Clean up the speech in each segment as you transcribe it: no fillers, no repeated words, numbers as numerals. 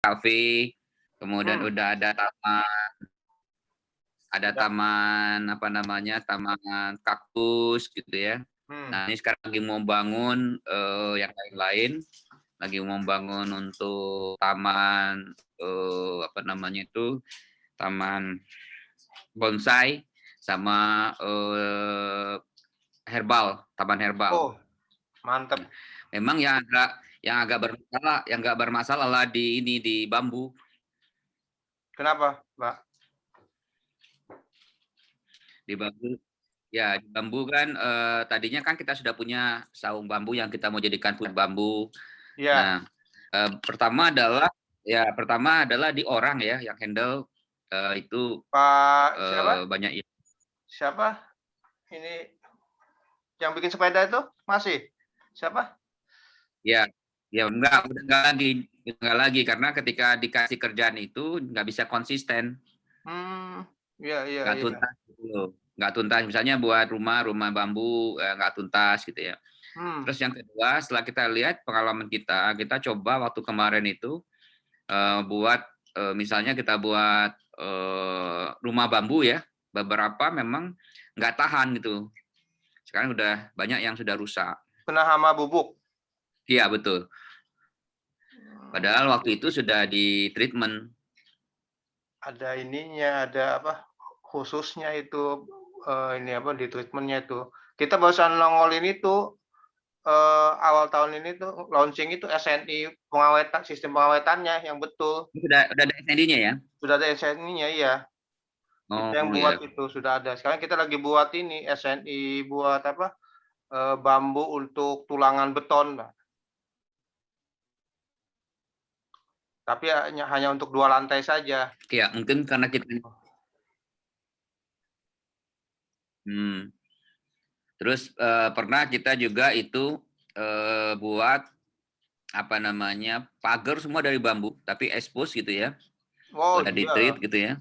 kafe, kemudian udah ada taman apa namanya, taman kaktus gitu ya. Nah ini sekarang lagi mau bangun yang lain-lain, lagi mau bangun untuk taman apa namanya itu, taman bonsai sama taman herbal. Oh, mantap. Memang yang agak bermasalah lah di bambu. Kenapa, Pak? Di bambu kan tadinya kan kita sudah punya saung bambu yang kita mau jadikan food bambu. Iya. Nah, pertama adalah di orang ya yang handle itu Pak siapa? banyak Siapa? Ini yang bikin sepeda itu masih? Siapa? ya udah enggak lagi karena ketika dikasih kerjaan itu nggak bisa konsisten. Iya. Nggak tuntas gitu loh. Nggak tuntas, misalnya buat rumah bambu nggak tuntas gitu ya. Terus yang kedua, setelah kita lihat pengalaman kita coba waktu kemarin itu buat misalnya kita buat rumah bambu ya, beberapa memang nggak tahan gitu. Sekarang udah banyak yang sudah rusak. Kena hama bubuk. Iya betul. Padahal waktu itu sudah di treatment. Ada ininya, ada apa khususnya itu ini apa di treatmentnya itu. Kita barusan nongolin itu awal tahun ini tuh launching itu SNI pengawetan sistem pengawetannya yang betul. Sudah ada SND-nya ya? Sudah ada SNI-nya iya. Kita yang Oh buat iya. itu sudah ada. Sekarang kita lagi buat ini SNI buat apa? Bambu untuk tulangan beton, Pak. Tapi hanya untuk 2 lantai saja. Iya, mungkin karena kita Terus pernah kita juga itu buat apa namanya, pagar semua dari bambu, tapi expose gitu ya. Oh Udah iya. di-treat gitu ya.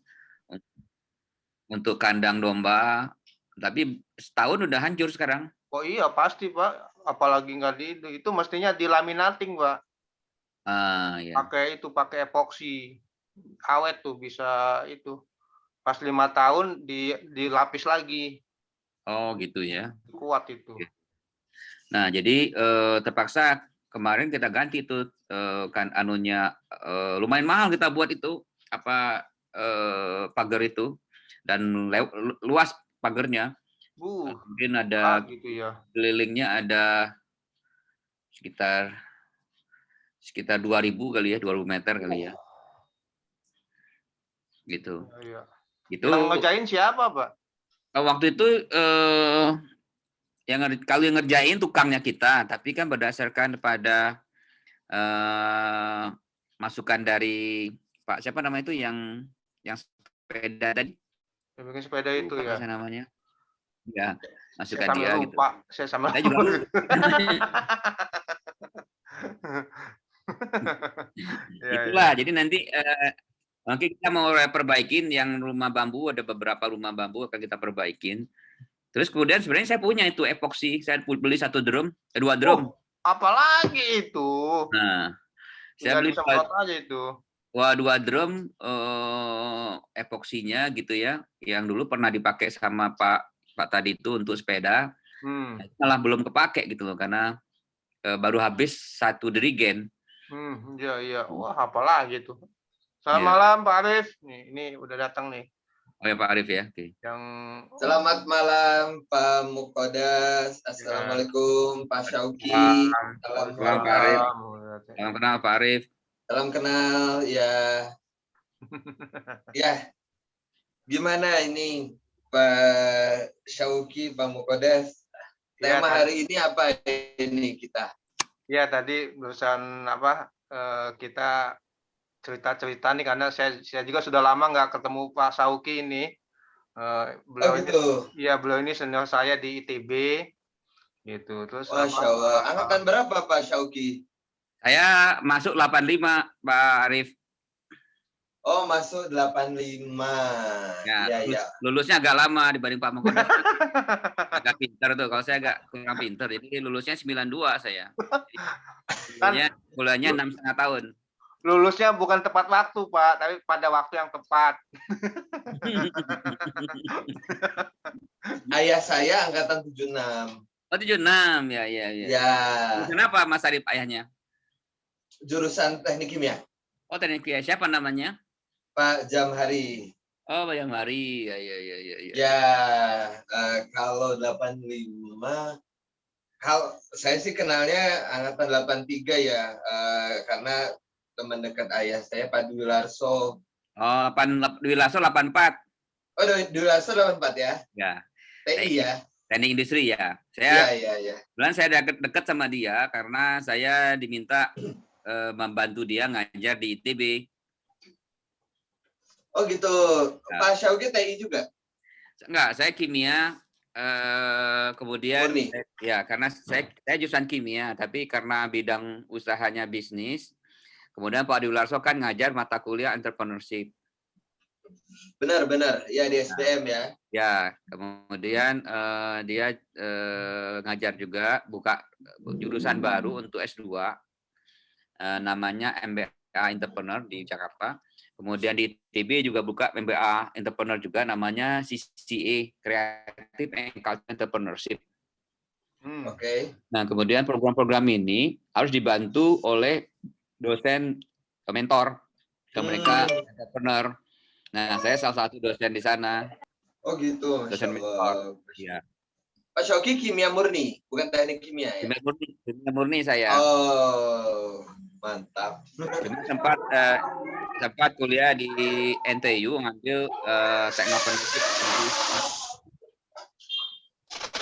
Untuk kandang domba, tapi setahun udah hancur sekarang. Oh iya pasti, Pak. Apalagi nggak itu mestinya dilaminating, Pak. Ya. Pakai epoksi. Awet tuh bisa itu. Pas 5 tahun dilapis lagi. Oh gitu ya. Kuat itu. Nah jadi terpaksa kemarin kita ganti tuh kan anunya lumayan mahal kita buat itu apa pagar itu dan luas pagarnya. Mungkin ada Gitu ya. kelilingnya ada sekitar 2000 kali ya, 2000 meter kali ya. Gitu. Iya. Itu Yang ngerjain siapa, Pak? waktu itu kalau yang ngerjain tukangnya kita, tapi kan berdasarkan pada masukan dari Pak siapa namanya itu yang sepeda tadi? Yang bikin sepeda itu Lupa ya. saya namanya. Ya, Saya masukan sambil dia gitu. lupa. Saya sambil Saya juga lupa. Itulah, jadi nanti kita mau perbaikin yang rumah bambu, ada beberapa rumah bambu akan kita perbaikin. Terus kemudian sebenarnya saya punya itu epoksi, saya beli 1 drum, 2 drum. Apalagi itu. Nah, saya Tinggal beli disemprot aja itu. 2 drum epoksinya gitu ya, yang dulu pernah dipakai sama Pak tadi itu untuk sepeda, malah belum kepake gitu loh, karena baru habis 1 dirigen. Iya. Wah, apalagi tuh. Selamat malam Pak Arif. Nih, ini udah datang nih. Oh ya Pak Arif ya. Oke. Selamat malam Pak Mukodas. Assalamualaikum Pak Syauki. Salam Pak Arif. Salam kenal Pak Arif. Salam kenal ya. Ya. Gimana ini Pak Syauki, Pak Mukodas? Tema hari ini apa ini kita? Ya tadi barusan apa kita cerita-cerita nih karena saya juga sudah lama nggak ketemu Pak Syauki ini. Beliau ini senior saya di ITB gitu. Terus Masya Allah. Angkatan berapa Pak Syauki? Saya masuk 85 Pak Arif. Oh, masuk 85. Ya. Lulusnya agak lama dibanding Pak Mukodas. Agak pintar tuh. Kalau saya agak kurang pintar. Jadi lulusnya 92 saya. Kuliahnya 6,5 tahun. Lulusnya bukan tepat waktu, Pak, tapi pada waktu yang tepat. Ayah saya angkatan 76. Oh, 76. Ya, ya, ya. Ya, Kenapa Mas Arif ayahnya? jurusan teknik kimia. Oh, teknik kimia. Siapa namanya? Pak Jamhari. Oh, Bayang Mari. Ya, ya, ya, ya, ya. Ya, kalau 85, kalau saya sih kenalnya angkatan 83 ya, karena teman dekat ayah saya Pak Dwi Larso. Oh, Dwi Lasso 84. Oh, Dwi Larso 84 ya? Ya. TI ya? Teknik industri ya. Iya. Kebetulan saya dekat sama dia karena saya diminta membantu dia ngajar di ITB. Oh gitu. Ya. Pak Syauki TI juga? Enggak, saya kimia. Kemudian Murni. ya karena saya jurusan kimia, tapi karena bidang usahanya bisnis. Kemudian Pak Dwi Larso kan ngajar mata kuliah entrepreneurship. Benar. Ya di SBM ya. Ya, kemudian dia ngajar juga, buka jurusan baru untuk S2, namanya MBA Entrepreneur di Jakarta. Kemudian di ITB juga buka MBA Entrepreneur juga, namanya CCA, Creative and Cultural Entrepreneurship. Oke. Nah, kemudian program-program ini harus dibantu oleh dosen mentor ke mereka entrepreneur. Nah, saya salah satu dosen di sana. Oh gitu. Dosen mentor. Ya. Pak Syauki kimia murni, bukan teknik kimia ya? Kimia murni saya. Oh, mantap. Sempat kuliah di NTU ngambil teknopreneurship.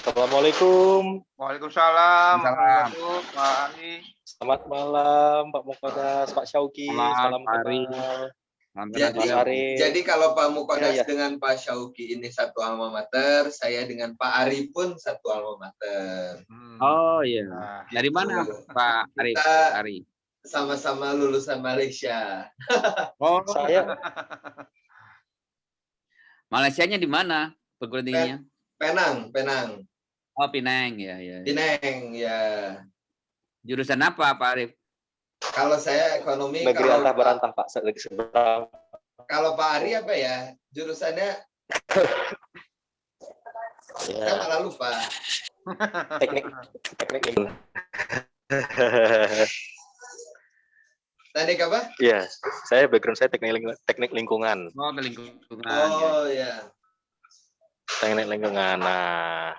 Assalamualaikum. Waalaikumsalam. Waalaikumsalam. Pak Ari. Selamat malam Pak Mukodas, Pak Syauki. Salam Pak Ari. kenal. Mas Ari. Jadi kalau Pak Mukodas Ya. dengan Pak Syauki ini satu alma mater, saya dengan Pak Ari pun satu alma mater. Oh iya. Nah, Dari mana Pak Ari? Kita Ari. sama-sama lulusan Malaysia. Oh, Saya Malaysianya di mana perguruan tingginya? Penang. Oh, Penang ya. Penang ya. Jurusan apa Pak Arif? Kalau saya ekonomi, negeri kalau antah berantah Pak. Seberang. kalau Pak Ari apa ya? Jurusannya saya Ya, malah lupa. teknik. Teknik apa? Iya, saya background saya teknik lingkungan. Oh, ke lingkungan. Oh ya. Teknik lingkungan. Nah,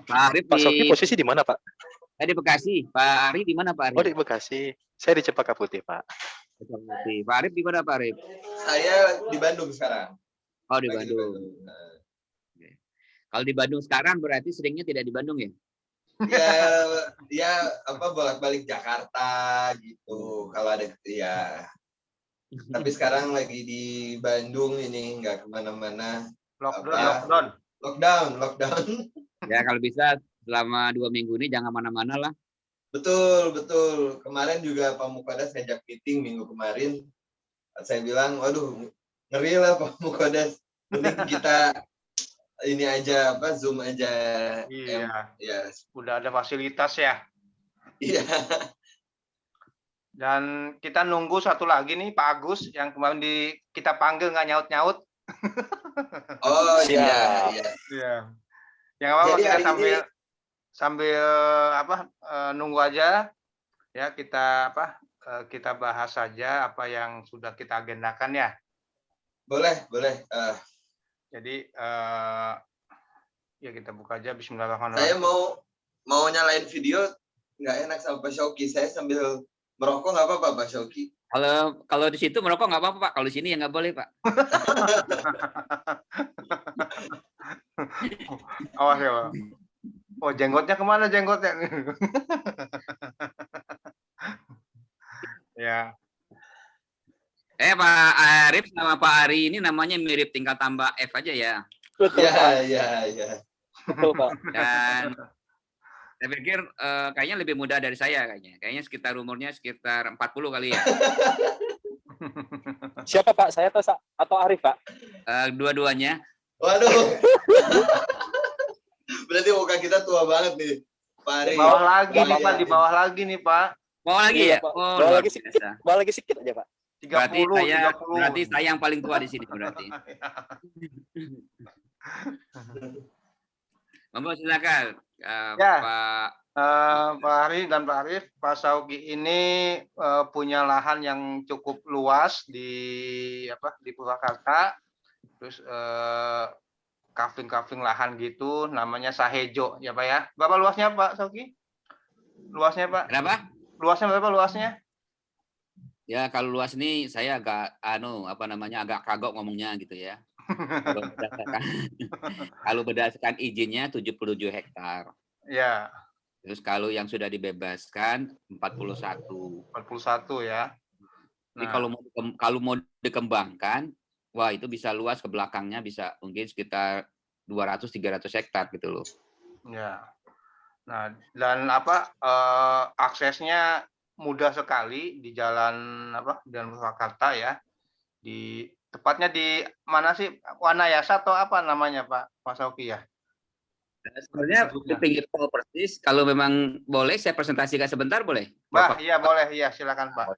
Pak Arif Pak Syauki di, posisi di mana Pak? saya di Bekasi. Pak Ari di mana Pak Ari? Oh di Bekasi. Saya di Cempaka Putih Pak. Pak Arif di mana Pak Arif? Saya di Bandung sekarang. Oh, di Lagi Bandung. Kalau di Bandung sekarang berarti seringnya tidak di Bandung ya? Ya apa bolak-balik Jakarta gitu. Kalau ada ya. Tapi sekarang lagi di Bandung ini nggak kemana-mana. Lockdown. Ya kalau bisa selama 2 minggu ini jangan mana-mana lah. Betul. Kemarin juga Pak Mukodas ngajak meeting minggu kemarin. Saya bilang, waduh, ngeri lah Pak Mukodas. Mending kita ini aja Zoom aja. Iya. Ya. Udah ada fasilitas ya. Iya. Dan kita nunggu satu lagi nih Pak Agus yang kemarin kita panggil nggak nyaut-nyaut. Oh iya. Iya. Yang apa Jadi kita hari sambil nunggu aja ya, kita kita bahas saja apa yang sudah kita agendakan ya. Boleh. Jadi ya kita buka aja bismillahirrahmanirrahim. Saya mau nyalain video nggak enak sama Pak Syauki. Saya sambil merokok nggak apa-apa Pak Syauki? Kalau di situ merokok nggak apa-apa Pak. Kalau di sini ya nggak boleh Pak. Awas ya Pak. Oh, jenggotnya kemana jenggotnya? Ya. Pak Arif sama Pak Ari ini namanya mirip tingkat tambah F aja ya. Betul Pak. Iya. Betul Pak. Dan saya pikir kayaknya lebih muda dari saya kayaknya. Kayaknya sekitar umurnya sekitar 40 kali ya. Siapa Pak? Saya atau Arif Pak? Dua-duanya. Waduh. Berarti muka kita tua banget nih, Pak Ari. Di bawah lagi nih Pak, Mau lagi Iya, ya? Pak. Oh, Bawa luar lagi sedikit, biasa. bawa lagi sedikit aja, Pak. Berarti saya yang paling tua di sini berarti. Monggo silakan, Ya, Pak. Pak Ari dan Pak Arif, Pak Sauki ini punya lahan yang cukup luas di Purwakarta, terus kafling-kafling lahan gitu, namanya Sahejo, ya Pak ya. Berapa luasnya Pak Sauki? Luasnya Pak? Kenapa? Luasnya berapa luasnya? Ya kalau luas ini saya agak agak kagok ngomongnya gitu ya. Kalau berdasarkan kalau berdasarkan izinnya 77 hektar. Ya. Terus kalau yang sudah dibebaskan 41. 41 ya. Jadi Nah, kalau mau dikembangkan, wah itu bisa luas ke belakangnya bisa mungkin sekitar 200-300 hektar gitu loh. ya. Nah, dan aksesnya mudah sekali di jalan Jalan Purwakarta ya. Tepatnya di mana sih? Wanayasa atau apa namanya Pak Sauki ya? Sebenarnya di pinggir tol persis. Kalau memang boleh saya presentasikan sebentar boleh? Iya boleh, iya silakan Pak.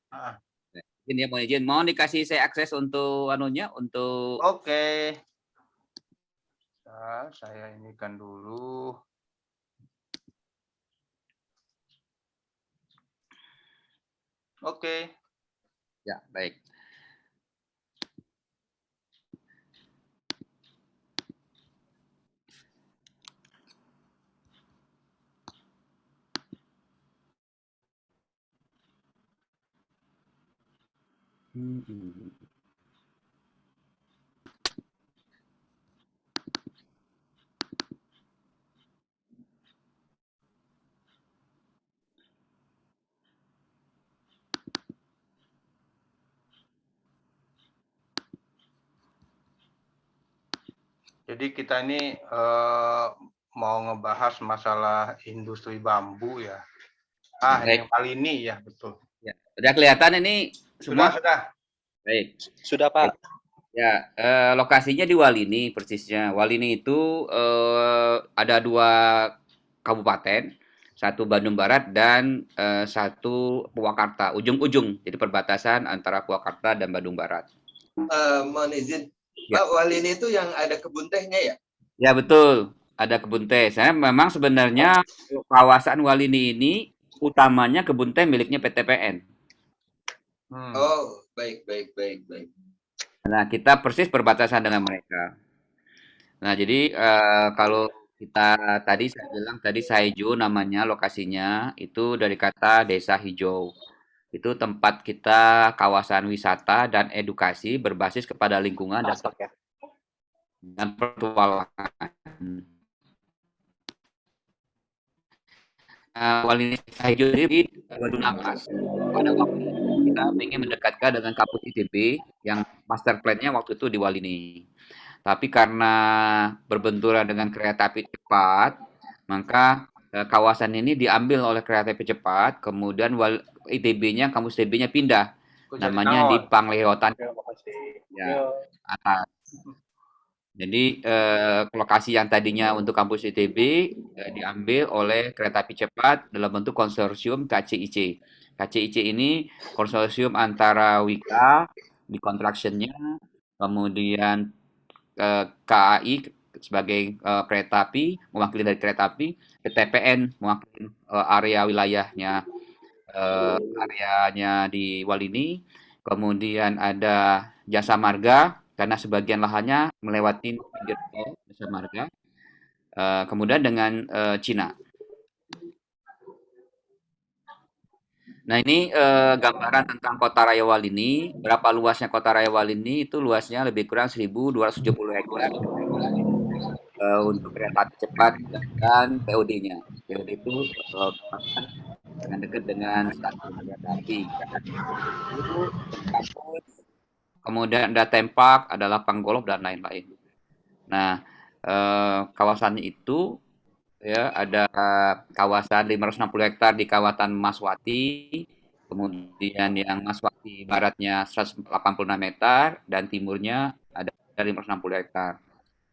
Ini mau izin, mau dikasih saya akses untuk untuk. Oke. Nah, saya inikan dulu. Oke. Ya, baik. Jadi kita ini mau ngebahas masalah industri bambu ya. Ini yang Walini ya, betul. Ya, sudah kelihatan ini semua? Sudah. Baik. Sudah, Pak. Ya, lokasinya di Walini persisnya. Walini itu ada 2 kabupaten, satu Bandung Barat dan satu Purwakarta, ujung-ujung. Jadi perbatasan antara Purwakarta dan Bandung Barat. Mohon izin, Pak, Walini itu yang ada kebun tehnya ya? Ya betul, ada kebun teh. Saya memang sebenarnya kawasan Walini ini utamanya kebun teh miliknya PT PN. Oh, baik. Nah, kita persis berbatasan dengan mereka. Nah, jadi kalau kita saya bilang tadi Saejo namanya lokasinya itu dari kata desa hijau. Itu tempat kita kawasan wisata dan edukasi berbasis kepada lingkungan dan petualangan. Walini hijau ini Waduk Napas. Pada waktu itu kita ingin mendekatkan dengan kampus ITB yang master plan-nya waktu itu di Walini. Tapi karena berbenturan dengan kereta api cepat, maka kawasan ini diambil oleh kereta api cepat, kemudian ITB-nya, kampus ITB-nya pindah. Namanya di Pangleotan ya, atas. Jadi lokasi yang tadinya untuk kampus ITB diambil oleh kereta api cepat dalam bentuk konsorsium KCIC. KCIC ini konsorsium antara Wika di construction-nya, kemudian KAI sebagai kereta api, mewakili dari kereta api, PTPN mewakili area wilayahnya, areanya di Walini, kemudian ada Jasa Marga karena sebagian lahannya melewati pinggir tol Jasa Marga, kemudian dengan Cina. Nah ini gambaran tentang Kota Raya Walini. Berapa luasnya Kota Raya Walini? Itu luasnya lebih kurang 1.270 hektar untuk kereta api cepat dan TOD-nya. TOD itu dengan dekat dengan stasiun kereta api. Itu kampus, kemudian ada Tempak, ada Lapang Golf dan lain-lain. Nah, kawasannya itu ya ada kawasan 560 hektar di kawasan Maswati, kemudian yang Maswati baratnya 186 hektar dan timurnya ada 560 hektar.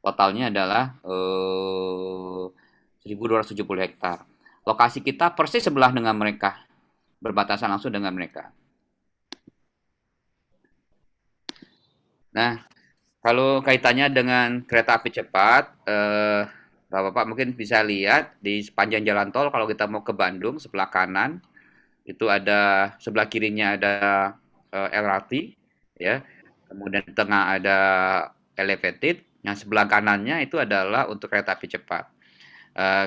Totalnya adalah 1.270 hektar. Lokasi kita persis sebelah dengan mereka. berbatasan langsung dengan mereka. Nah, kalau kaitannya dengan kereta api cepat, Bapak-Bapak mungkin bisa lihat di sepanjang jalan tol kalau kita mau ke Bandung sebelah kanan itu ada sebelah kirinya ada LRT, ya. Kemudian di tengah ada elevated, yang sebelah kanannya itu adalah untuk kereta api cepat.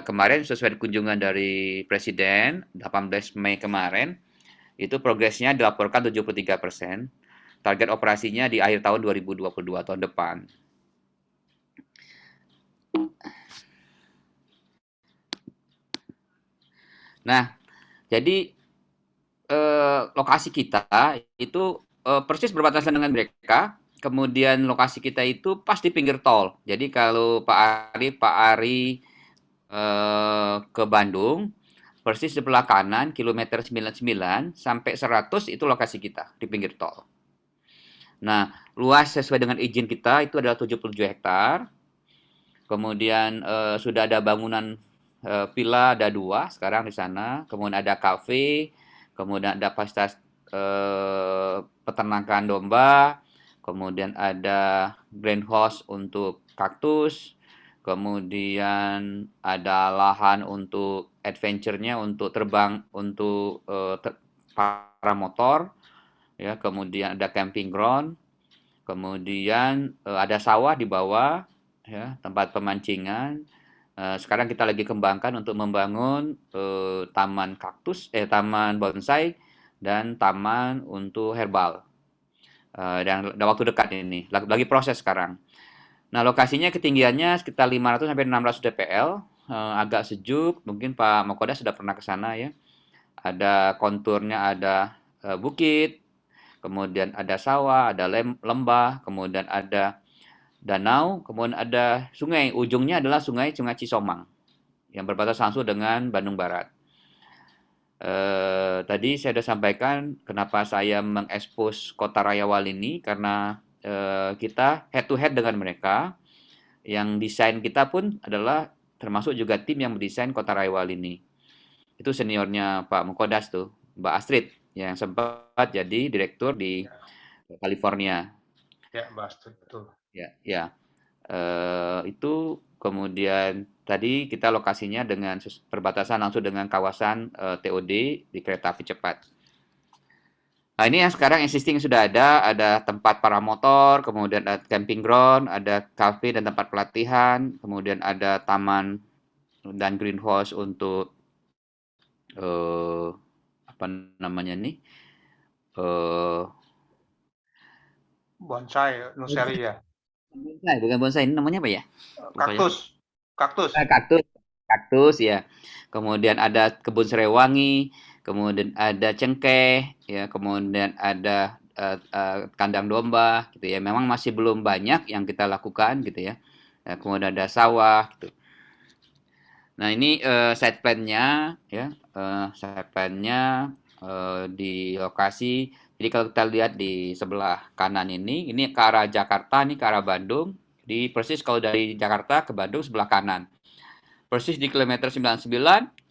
Kemarin sesuai kunjungan dari Presiden 18 Mei kemarin, itu progresnya dilaporkan 73%. Target operasinya di akhir tahun 2022 tahun depan. Nah, jadi lokasi kita itu persis berbatasan dengan mereka. Kemudian lokasi kita itu pas di pinggir tol. Jadi kalau Pak Ari ke Bandung, persis sebelah kanan kilometer 99 sampai 100 itu lokasi kita di pinggir tol. Nah, luas sesuai dengan izin kita itu adalah 77 hektar. Kemudian sudah ada bangunan villa ada 2 sekarang di sana. Kemudian ada kafe, kemudian ada fasilitas peternakan domba, kemudian ada greenhouse untuk kaktus, kemudian ada lahan untuk adventure-nya untuk terbang untuk para motor, ya, kemudian ada camping ground, kemudian ada sawah di bawah, ya, tempat pemancingan. Sekarang kita lagi kembangkan untuk membangun taman kaktus, taman bonsai dan taman untuk herbal. Dan waktu dekat ini lagi proses sekarang. Nah, lokasinya ketinggiannya sekitar 500 sampai 600 dpl, agak sejuk. Mungkin Pak Mokoda sudah pernah ke sana, ya. Ada konturnya, ada bukit, kemudian ada sawah, ada lembah, kemudian ada danau, kemudian ada sungai. Ujungnya adalah sungai Cisomang yang berbatasan langsung dengan Bandung Barat. Tadi saya sudah sampaikan kenapa saya mengekspos Kota Raya Walini karena kita head to head dengan mereka. Yang desain kita pun adalah termasuk juga tim yang mendesain Kota Raya Walini. Itu seniornya Pak Mukodas tuh, Mbak Astrid yang sempat jadi direktur di California. Ya, Mbak Astrid, betul. Ya. Itu kemudian tadi kita lokasinya dengan perbatasan langsung dengan kawasan TOD di kereta api cepat. Nah, ini yang sekarang existing sudah ada tempat para motor, kemudian ada camping ground, ada cafe dan tempat pelatihan, kemudian ada taman dan greenhouse untuk apa namanya nih? Bonsai, nursery ya. Bonsai, bukan bonsai, ini namanya apa ya? Kaktus. Kaktus ya. Kemudian ada kebun serewangi, kemudian ada cengkeh, ya, kemudian ada kandang domba, gitu ya. Memang masih belum banyak yang kita lakukan, gitu ya. Kemudian ada sawah, gitu. Nah, ini side plan-nya, ya, side plan-nya di lokasi. Jadi kalau kita lihat di sebelah kanan ini ke arah Jakarta, ini ke arah Bandung. Di persis kalau dari Jakarta ke Bandung sebelah kanan. Persis di kilometer 99,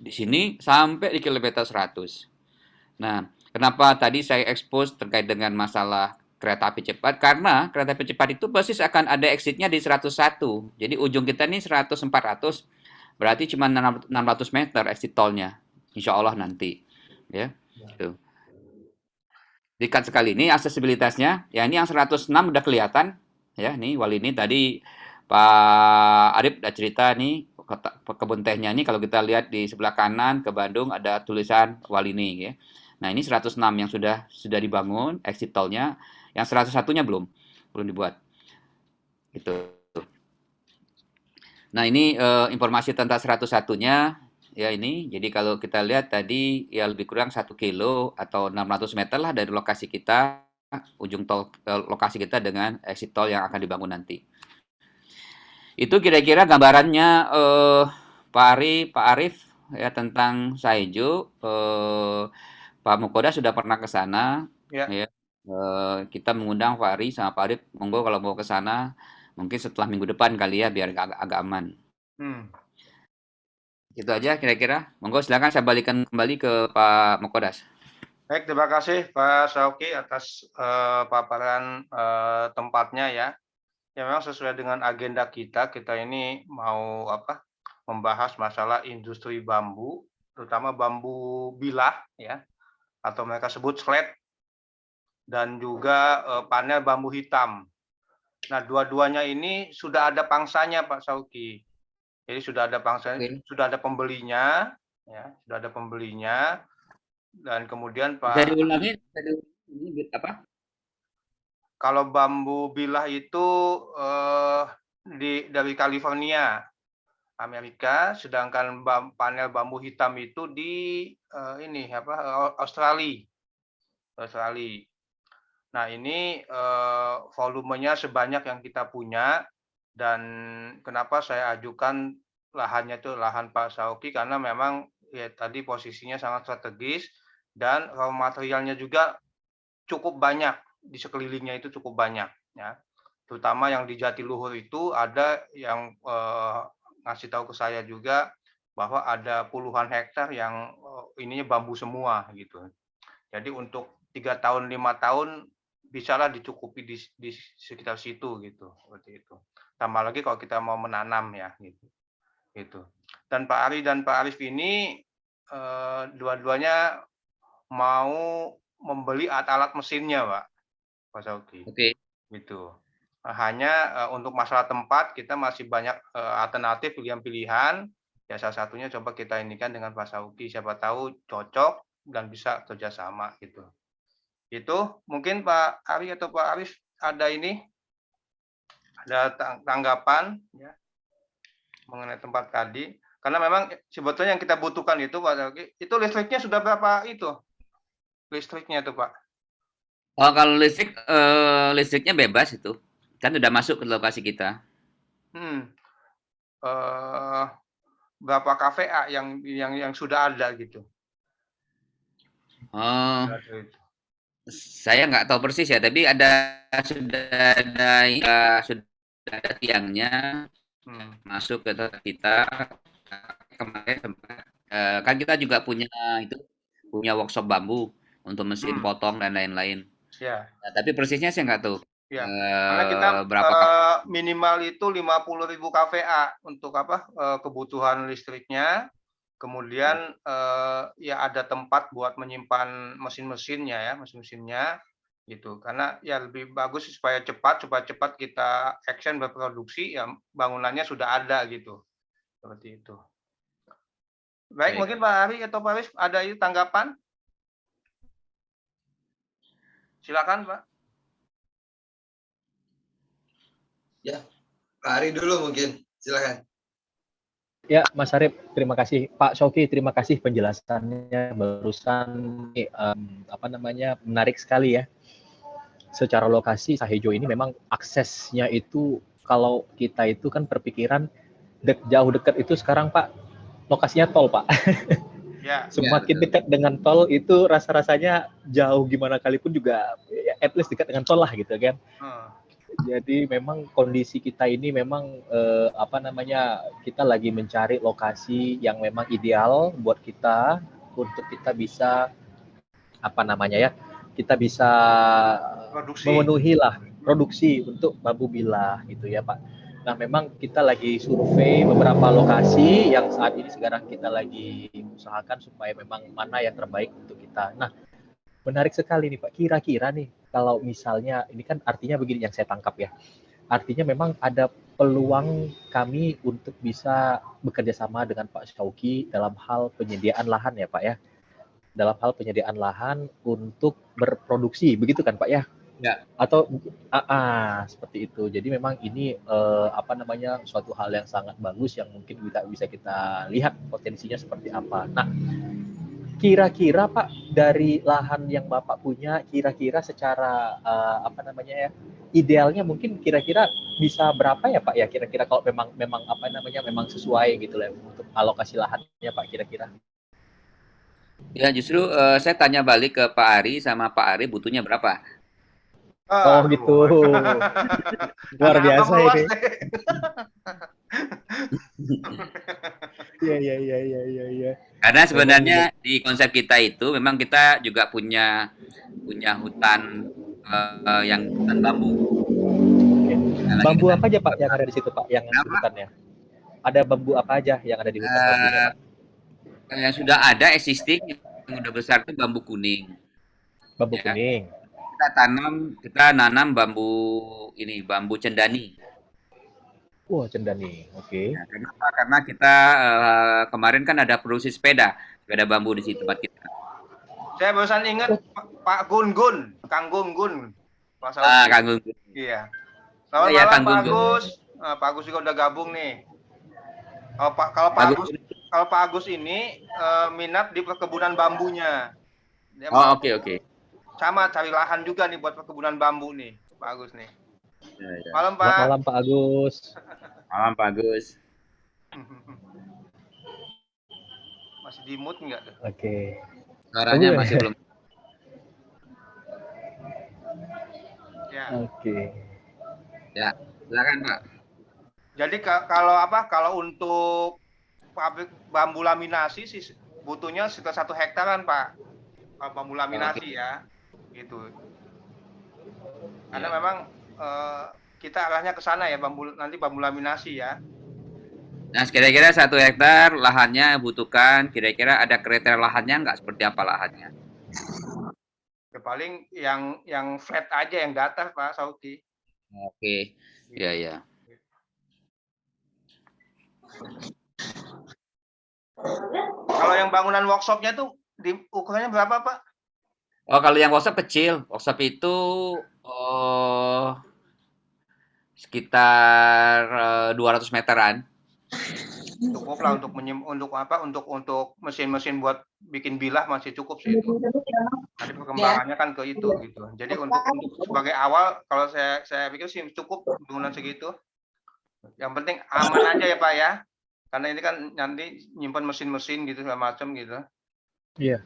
di sini sampai di kilometer 100. Nah, kenapa tadi saya expose terkait dengan masalah kereta api cepat? Karena kereta api cepat itu persis akan ada exit-nya di 101. Jadi ujung kita ini 100-400, berarti cuma 600 meter exit tolnya. Insya Allah nanti. Ya, gitu. Dekat sekali ini aksesibilitasnya. Ya, ini yang 106 udah kelihatan. Ya, nih Walini tadi Pak Arif udah cerita nih kebun tehnya ini kalau kita lihat di sebelah kanan ke Bandung ada tulisan Walini, ya. Nah, ini 106 yang sudah dibangun exit tolnya, yang 101-nya belum dibuat. Gitu. Nah, ini informasi tentang 101-nya, ya ini. Jadi kalau kita lihat tadi ya lebih kurang 1 kilo atau 600 meter lah dari lokasi kita, ujung tol lokasi kita dengan exit tol yang akan dibangun nanti. Itu kira-kira gambarannya Pak Arif ya tentang Saijo. Pak Mukoda sudah pernah ke sana. Ya. Kita mengundang Pak Ari sama Pak Arif, monggo kalau mau ke sana mungkin setelah minggu depan kali ya biar agak aman. Itu aja kira-kira. Monggo silakan saya balikan kembali ke Pak Mukodas. Baik, terima kasih Pak Syauki atas paparan tempatnya ya. Ya memang sesuai dengan agenda kita, kita ini mau membahas masalah industri bambu, terutama bambu bilah ya, atau mereka sebut slat, dan juga panel bambu hitam. Nah, dua-duanya ini sudah ada pangsanya Pak Syauki. Jadi sudah ada pangsanya, sudah ada pembelinya, ya, sudah ada pembelinya. Dan kemudian Bisa Pak, diulangi, apa? kalau bambu bilah itu dari California, Amerika, sedangkan panel bambu hitam itu di Australia. Australia. Nah, ini volumenya sebanyak yang kita punya, dan kenapa saya ajukan lahannya itu lahan Pak Syauki, karena memang ya tadi posisinya sangat strategis dan raw materialnya juga cukup banyak, di sekelilingnya itu cukup banyak ya. Terutama yang di Jatiluhur itu ada yang ngasih tahu ke saya juga bahwa ada puluhan hektar yang ininya bambu semua gitu. Jadi untuk 3 tahun 5 tahun bisalah dicukupi di sekitar situ gitu, seperti itu. Tambah lagi kalau kita mau menanam ya gitu. Gitu. Dan Pak Ari dan Pak Arif ini dua-duanya mau membeli alat-alat mesinnya, Pak Sauki. Oke. Gitu. Hanya untuk masalah tempat kita masih banyak alternatif pilihan-pilihan. Ya salah satunya coba kita inikan dengan Pak Sauki, siapa tahu cocok dan bisa kerjasama gitu. Itu mungkin Pak Ari atau Pak Arif ada tanggapan ya mengenai tempat tadi. Karena memang sebetulnya yang kita butuhkan itu Pak Sauki, itu listriknya sudah berapa itu? Listriknya itu Pak. Oh, kalau listriknya bebas itu. Kan udah masuk ke lokasi kita. Berapa KVA yang sudah ada gitu? Oh, saya nggak tahu persis ya, tapi sudah ada tiangnya masuk ke kita. Kemarin kan kita juga punya workshop bambu untuk mesin potong dan lain-lain. Ya. Nah, tapi persisnya saya nggak tahu. Ya, karena kita berapa minimal itu 50.000 kVA untuk kebutuhan listriknya. Kemudian ya ada tempat buat menyimpan mesin-mesinnya gitu. Karena ya lebih bagus supaya cepat kita action berproduksi, ya bangunannya sudah ada gitu. Seperti itu. Baik, mungkin Pak Ari atau Pak Arif ada tanggapan? Silakan Pak. Ya, Pak Ari dulu mungkin, silakan. Ya, Mas Arif, terima kasih. Pak Syauki, terima kasih penjelasannya barusan. Menarik sekali ya. Secara lokasi Sahejo ini memang aksesnya itu kalau kita itu kan berpikiran jauh dekat itu sekarang Pak, lokasinya tol Pak. Ya, semakin dekat dengan tol itu rasa-rasanya jauh gimana kali pun juga ya, at least dekat dengan tol lah gitu kan. Jadi memang kondisi kita ini memang kita lagi mencari lokasi yang memang ideal buat kita untuk kita bisa kita bisa memenuhi lah produksi untuk bambu bilah gitu ya Pak. Nah memang kita lagi survei beberapa lokasi yang saat ini sekarang kita lagi usahakan supaya memang mana yang terbaik untuk kita. Nah menarik sekali nih Pak, kira-kira nih kalau misalnya, ini kan artinya begini yang saya tangkap ya, artinya memang ada peluang kami untuk bisa bekerja sama dengan Pak Syauki dalam hal penyediaan lahan ya Pak ya, dalam hal penyediaan lahan untuk berproduksi, begitu kan Pak ya? Ya. Atau seperti itu. Jadi memang ini suatu hal yang sangat bagus yang mungkin bisa kita lihat potensinya seperti apa. Nah, kira-kira Pak dari lahan yang Bapak punya, kira-kira secara idealnya mungkin kira-kira bisa berapa ya Pak ya, kira-kira kalau memang memang sesuai gitu lah untuk alokasi lahannya Pak kira-kira. Ya justru saya tanya balik ke Pak Ari sama Pak Ari butuhnya berapa? Oh gitu. Luar biasa ini. Iya, iya, iya, iya, iya, iya. Karena sebenarnya di konsep kita itu memang kita juga punya hutan yang hutan bambu. Oke. Bambu apa aja Pak yang ada di situ Pak, yang di hutannya? Ada bambu apa aja yang ada di hutan bambunya Pak? Yang sudah ada existing yang udah besar itu bambu kuning. Bambu Ya. kuning. Kita nanam bambu cendani. Wah, cendani. Oke. Ya, kenapa? Karena kita kemarin kan ada produksi sepeda bambu di situ tempat kita. Saya barusan ingat Pak Gun-Gun, Kang Gun-Gun. Kang Gun-Gun. Iya. Selamat malam Pak Agus. Pak Agus juga udah gabung nih. Kalau Pak Agus ini minat di perkebunan bambunya. Oke. Sama cari lahan juga nih buat perkebunan bambu nih, Pak Agus nih. Ya. Malam Pak. Malam Pak Agus. Malam Pak Agus. Masih di mute nggak tuh? Oke. Suaranya masih belum. Ya. Oke. Ya, silakan Pak. Jadi kalau untuk pabrik bambu laminasi sih butuhnya sekitar 1 hektaran Pak. Kalau bambu laminasi ya, gitu. Karena memang kita arahnya ke sana ya, nanti bambu laminasi ya. Nah, kira-kira 1 hektar lahannya butuhkan, kira-kira ada kriteria lahannya nggak, seperti apa lahannya? Ya, paling yang flat aja, yang datar Pak Sauki. Oke, ya. Kalau yang bangunan workshopnya tuh ukurannya berapa Pak? Oh, kalau yang workshop kecil, workshop itu sekitar 200 meteran. Cukup lah untuk mesin-mesin buat bikin bilah masih cukup sih itu. Nanti perkembangannya kan ke itu gitu. Jadi untuk sebagai awal kalau saya pikir sih cukup bangunan segitu. Yang penting aman aja ya Pak ya. Karena ini kan nanti nyimpan mesin-mesin gitu segala macam gitu. Iya.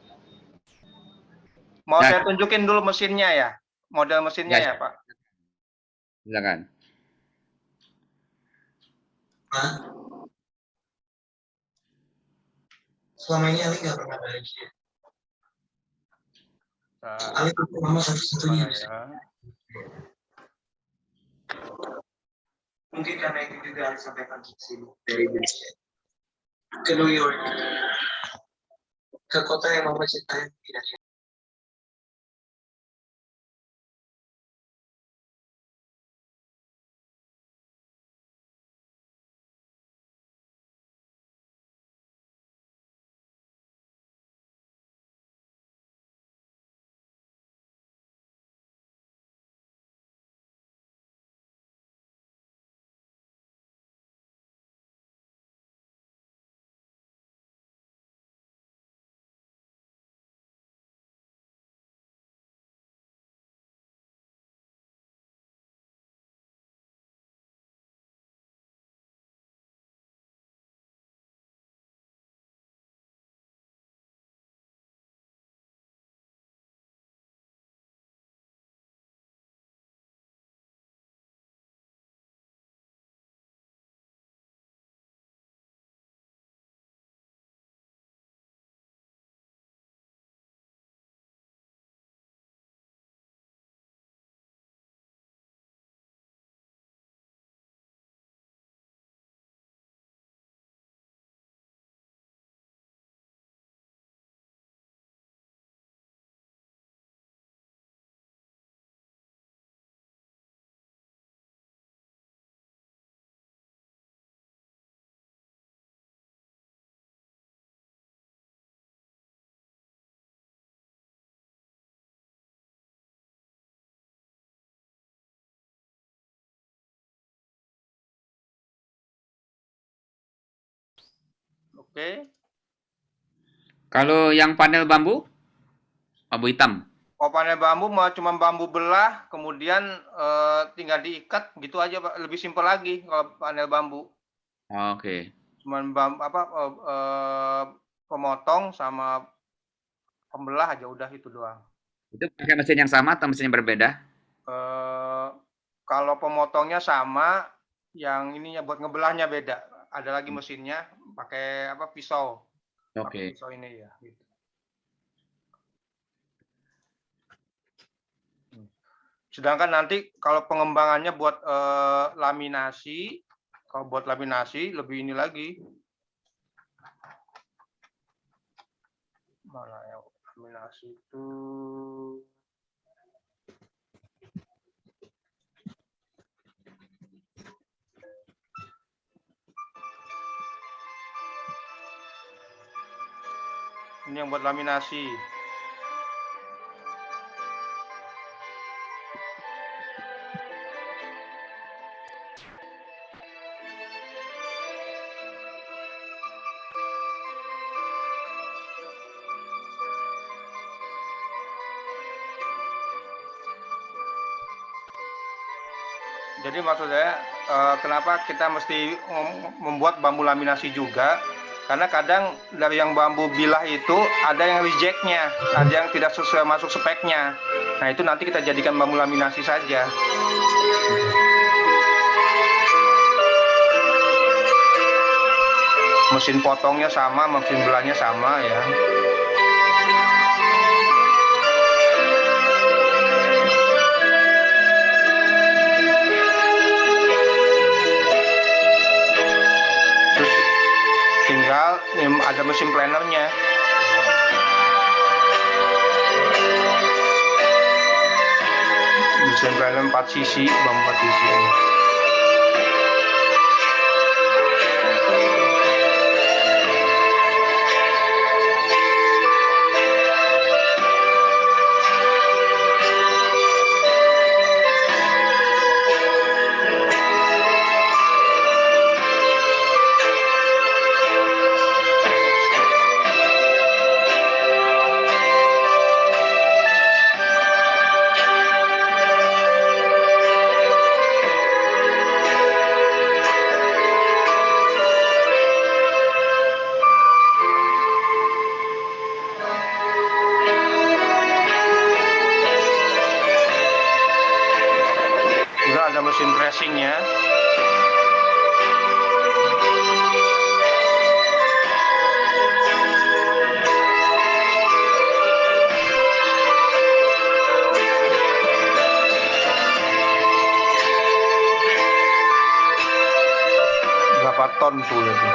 Mau saya tunjukin dulu mesinnya ya. Model mesinnya ya Pak. Silakan. Selama ini Ali nggak pernah bahagia. Ali itu mama satu-satunya. Mungkin karena itu juga Ali sampaikan ke sini dari Indonesia ke New York, ke kota yang mama cintai tidak. Oke. Kalau yang panel bambu hitam. Oh, panel bambu cuma bambu belah, kemudian tinggal diikat gitu aja Pak. Lebih simpel lagi kalau panel bambu. Oke. Cuman pemotong sama pembelah aja udah itu doang. Itu pakai mesin yang sama atau mesin yang berbeda? Kalau pemotongnya sama, yang ininya buat ngebelahnya beda. Ada lagi mesinnya pakai apa pisau. Pakai pisau ini ya. Gitu. Sedangkan nanti kalau pengembangannya buat laminasi, kalau buat laminasi lebih ini lagi. Mana ya laminasi itu? Ini yang buat laminasi. Jadi maksud saya, kenapa kita mesti membuat bambu laminasi juga? Karena kadang dari yang bambu bilah itu ada yang rejectnya, ada yang tidak sesuai masuk speknya. Nah itu nanti kita jadikan bambu laminasi saja. Mesin potongnya sama, mesin belahnya sama ya. Tinggal ada mesin planernya. Mesin planer 4 sisi, bambu 4 sisi. Ada mesin pressingnya. Berapa ton tuh itu?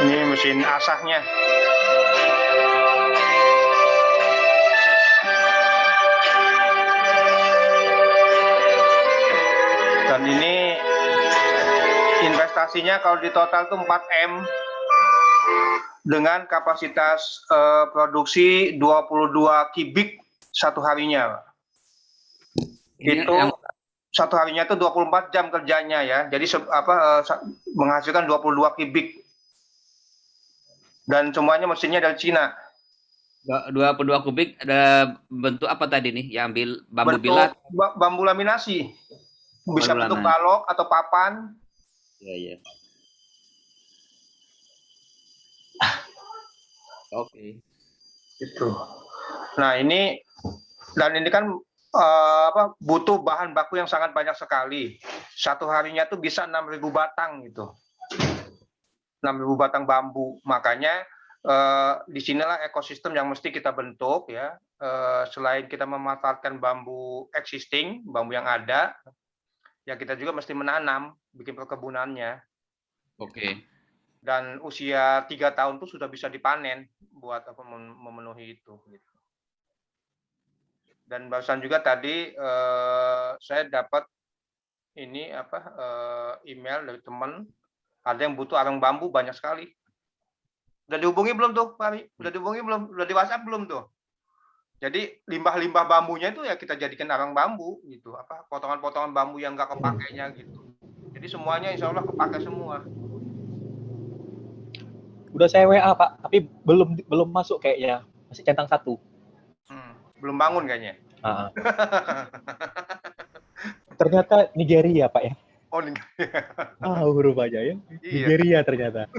Ini mesin asahnya. Dan ini investasinya kalau di total tuh 4M dengan kapasitas produksi 22 kubik satu harinya. Itu satu harinya itu 24 jam kerjanya ya. Jadi menghasilkan 22 kubik. Dan semuanya mesinnya dari Cina. 22 kubik ada bentuk apa tadi nih? Yang ambil bambu bilat? Bambu laminasi. Bisa bentuk balok atau papan. Iya. Oke. Gitu. Nah, ini kan butuh bahan baku yang sangat banyak sekali. Satu harinya tuh bisa 6.000 batang gitu. 6.000 batang bambu. Makanya disinilah ekosistem yang mesti kita bentuk ya. Selain kita memanfaatkan bambu existing, bambu yang ada, ya kita juga mesti menanam, bikin perkebunannya. Oke. Dan usia 3 tahun tuh sudah bisa dipanen buat memenuhi itu. Gitu. Dan barusan juga tadi saya dapat ini email dari teman, ada yang butuh arang bambu banyak sekali. Udah dihubungi belum tuh, Pak Ari? Udah dihubungi belum? Udah di WhatsApp belum tuh? Jadi limbah-limbah bambunya itu ya kita jadikan arang bambu gitu, potongan-potongan bambu yang nggak kepakainya gitu. Jadi semuanya insya Allah kepakai semua. Udah saya WA Pak, tapi belum masuk kayaknya, masih centang 1. Belum bangun kayaknya. Ternyata Nigeria Pak ya. Oh Nigeria. Huruf aja ya. Nigeria ternyata.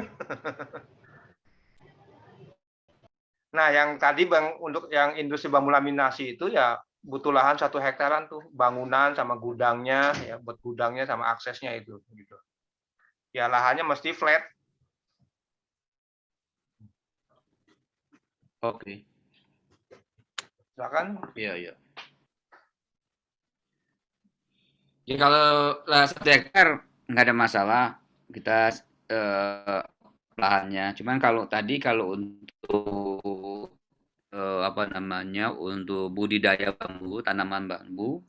Nah, yang tadi Bang, untuk yang industri bambu laminasi itu ya butuh lahan 1 hektaran tuh, bangunan sama gudangnya, ya buat gudangnya sama aksesnya itu. Gitu. Ya lahannya mesti flat. Oke. Silakan. Iya. Ya kalau 1 hektar nggak ada masalah kita lahannya. Cuman kalau untuk untuk budidaya bambu, tanaman bambu,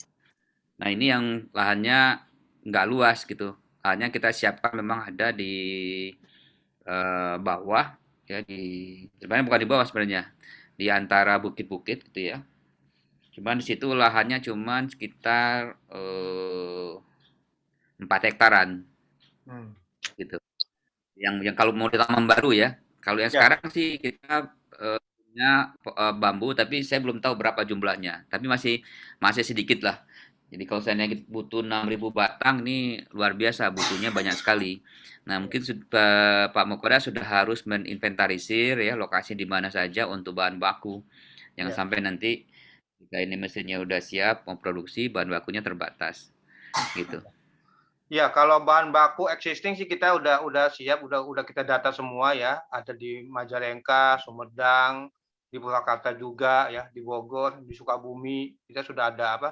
nah ini yang lahannya nggak luas gitu. Lahannya kita siapkan memang ada di bawah ya, sebenarnya bukan di bawah sebenarnya, di antara bukit-bukit gitu ya. Cuman di situ lahannya cuman sekitar 4 hektaran gitu. Yang kalau mau ditanam baru ya. Kalau yang sekarang sih kita punya bambu, tapi saya belum tahu berapa jumlahnya. Tapi masih sedikit lah. Jadi kalau saya butuh 6.000 batang, ini luar biasa, butuhnya banyak sekali. Nah, mungkin Pak Mukoda sudah harus meninventarisir ya lokasi di mana saja untuk bahan baku. Jangan sampai nanti jika ini mesinnya udah siap mau produksi, bahan bakunya terbatas. Gitu. Ya, kalau bahan baku existing sih kita udah siap, udah kita data semua ya. Ada di Majalengka, Sumedang, di Purwakarta juga ya, di Bogor, di Sukabumi. Kita sudah ada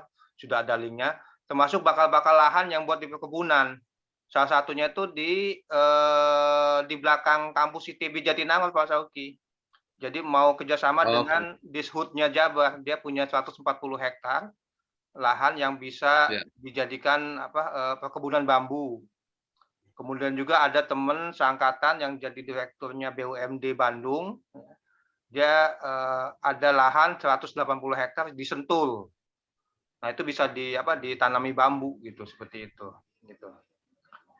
linknya. Termasuk bakal lahan yang buat di perkebunan. Salah satunya itu di belakang kampus ITB Jatinangor, Pak Sauki. Jadi mau kerjasama dengan Dishub-nya Jabar. Dia punya 140 hektar lahan yang bisa dijadikan perkebunan bambu. Kemudian juga ada teman seangkatan yang jadi direkturnya BUMD Bandung. Dia ada lahan 180 hektar di Sentul. Nah, itu bisa ditanami bambu gitu, seperti itu gitu.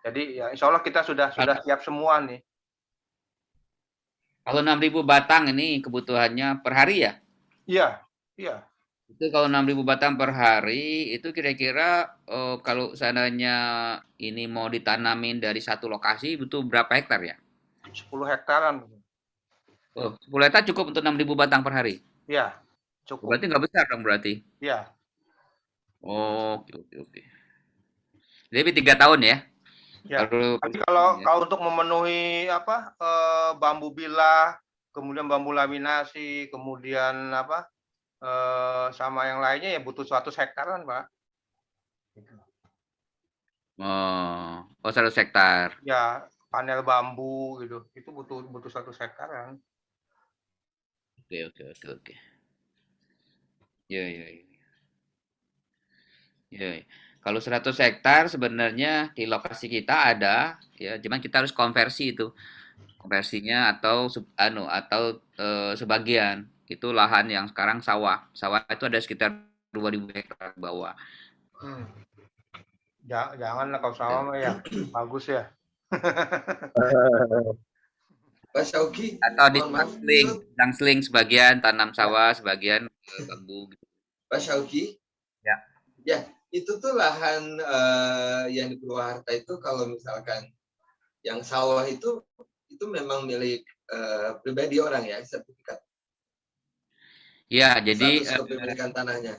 Jadi ya insya Allah kita sudah siap semua nih. Kalau 6.000 batang ini kebutuhannya per hari ya? Iya. Itu kalau 6.000 batang per hari, itu kira-kira kalau seandainya ini mau ditanamin dari satu lokasi, butuh berapa hektar ya? 10 hektaran. 10 hektar cukup untuk 6.000 batang per hari? Iya, cukup. Berarti nggak besar dong berarti? Iya. Oke. Jadi 3 tahun ya? Ya. Tapi kalau untuk memenuhi bambu bilah, kemudian bambu laminasi, kemudian sama yang lainnya ya butuh 100 hektaran, Pak. 100 hektar. Ya, panel bambu gitu. Itu butuh 100 hektaran. Oke. Ya. Kalau 100 hektar sebenarnya di lokasi kita ada ya, cuman kita harus konversi itu. Konversinya atau sebagian itu lahan yang sekarang sawah. Sawah itu ada sekitar 2.000 hektar bawah. Janganlah kalau sawah mah ya bagus ya. Pak Syauki, Atau di mohon maaf, selang-seling sebagian tanam sawah, sebagian bambu. Gitu. Pak Syauki. Ya. Ya, itu tuh lahan yang di Purwakarta itu kalau misalkan yang sawah itu memang milik pribadi orang ya, sertifikat. Ya, jadi status kepemilikan tanahnya.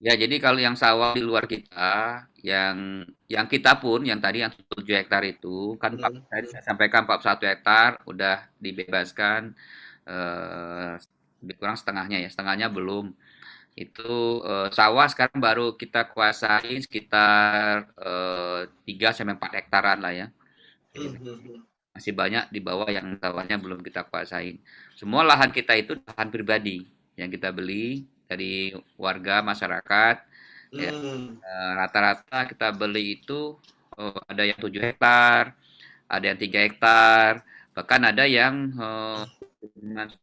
Ya, jadi kalau yang sawah di luar kita, yang kita pun, yang tadi yang 7 hektar itu, kan tadi saya sampaikan 41 hektar udah dibebaskan, lebih kurang setengahnya ya, setengahnya belum. Itu sawah sekarang baru kita kuasain sekitar 3-4 hektaran lah ya. Masih banyak di bawah yang sawahnya belum kita kuasain. Semua lahan kita itu lahan pribadi yang kita beli dari warga masyarakat. Ya. Rata-rata kita beli itu ada yang 7 hektar, ada yang 3 hektar, bahkan ada yang 100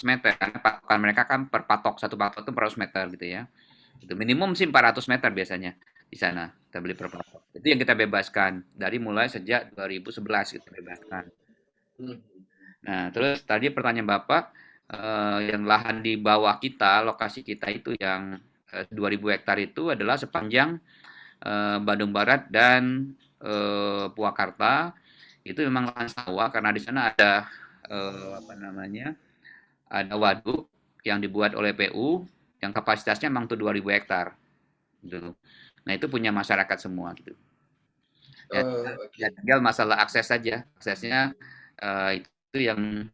meter. Karena patokan mereka kan per patok, satu patok itu 400 meter gitu ya. Itu minimum sih 400 meter biasanya di sana kita beli per patok. Itu yang kita bebaskan dari mulai sejak 2011 kita bebaskan. Nah, terus tadi pertanyaan Bapak, yang lahan di bawah kita, lokasi kita itu yang 2.000 hektar itu adalah sepanjang Bandung Barat dan Purwakarta. Itu memang lahan sawah karena di sana ada ada waduk yang dibuat oleh PU yang kapasitasnya memang tuh 2.000 hektar. Gitu. Nah, itu punya masyarakat semua gitu. Ya, tinggal masalah akses saja. Aksesnya itu yang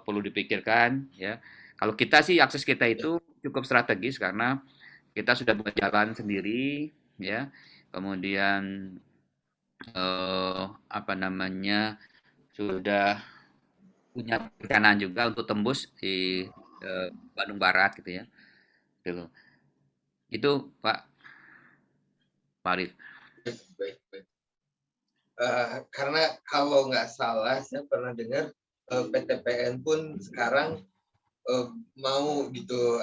perlu dipikirkan ya. Kalau kita sih akses kita itu cukup strategis karena kita sudah buat jalan sendiri ya. Kemudian sudah punya perencanaan juga untuk tembus di Bandung Barat gitu ya. Gitu. Itu Pak Farid. Baik. Karena kalau nggak salah saya pernah dengar PTPN pun sekarang mau gitu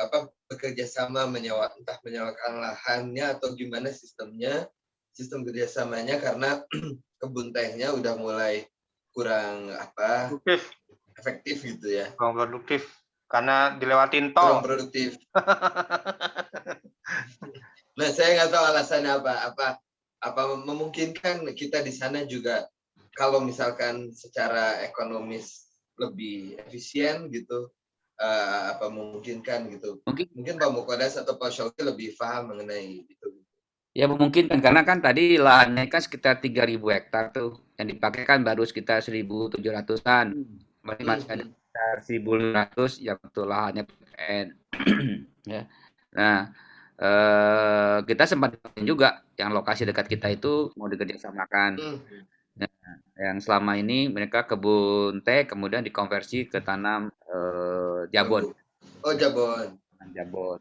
bekerja sama menyewakan lahannya atau gimana sistem kerjasamanya karena kebun tehnya udah mulai kurang efektif gitu ya. Kurang produktif karena dilewatin tol. Kurang produktif. Nah, saya nggak tahu alasannya apa memungkinkan kita di sana juga kalau misalkan secara ekonomis lebih efisien gitu apa memungkinkan gitu. Mungkin Pak Mukodas atau Pak Syauki lebih paham mengenai itu. Ya memungkinkan karena kan tadi lahannya kan sekitar 3.000 hektar tuh yang dipakai kan baru sekitar 1.700-an. Masih ada sekitar 1.500 yang untuk lahannya PPN. Ya. Nah, kita sempat juga yang lokasi dekat kita itu mau dikerjasamakan. Nah, yang selama ini mereka kebun teh kemudian dikonversi ke tanam jabon. Oh, jabon. Jabon.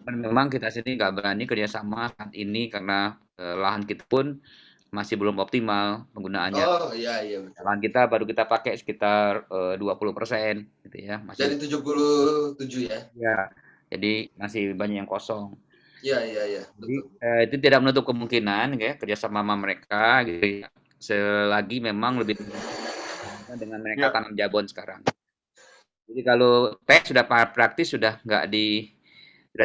Memang kita sini nggak berani kerjasama saat ini karena lahan kita pun masih belum optimal penggunaannya. Oh iya betul. Lahan kita baru kita pakai sekitar 20% gitu ya. Dari 77 ya? Ya, jadi masih banyak yang kosong. Iya. Jadi itu tidak menutup kemungkinan ya kerjasama sama mereka gitu ya. Selagi memang lebih dengan mereka tanam jabon sekarang. Jadi kalau teh sudah praktis sudah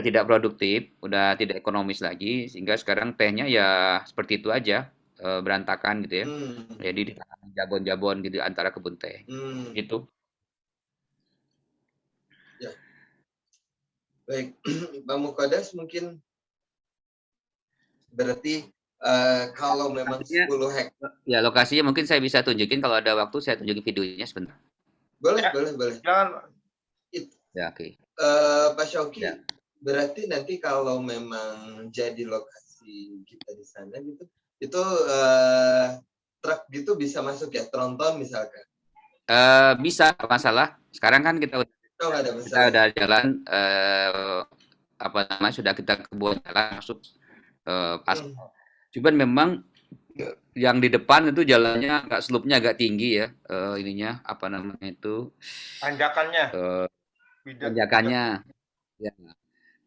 tidak produktif, udah tidak ekonomis lagi, sehingga sekarang tehnya ya seperti itu aja, berantakan gitu ya. Jadi ditanam jabon-jabon gitu antara kebun teh. Gitu. Ya. Baik, Pak Mukodas mungkin berarti kalau memang 10 hektar. Ya, lokasinya mungkin saya bisa tunjukin kalau ada waktu saya tunjukin videonya sebentar. Boleh. Jangan. Ya, oke. Pak Syauki, berarti nanti kalau memang jadi lokasi kita di sana gitu, itu truk gitu bisa masuk ya, tronton misalkan? Bisa, masalah. Sekarang kan kita udah jalan sudah kita buat jalan masuk aspal. Cuman memang yang di depan itu jalannya slope-nya agak tinggi ya, tanjakannya. Ya.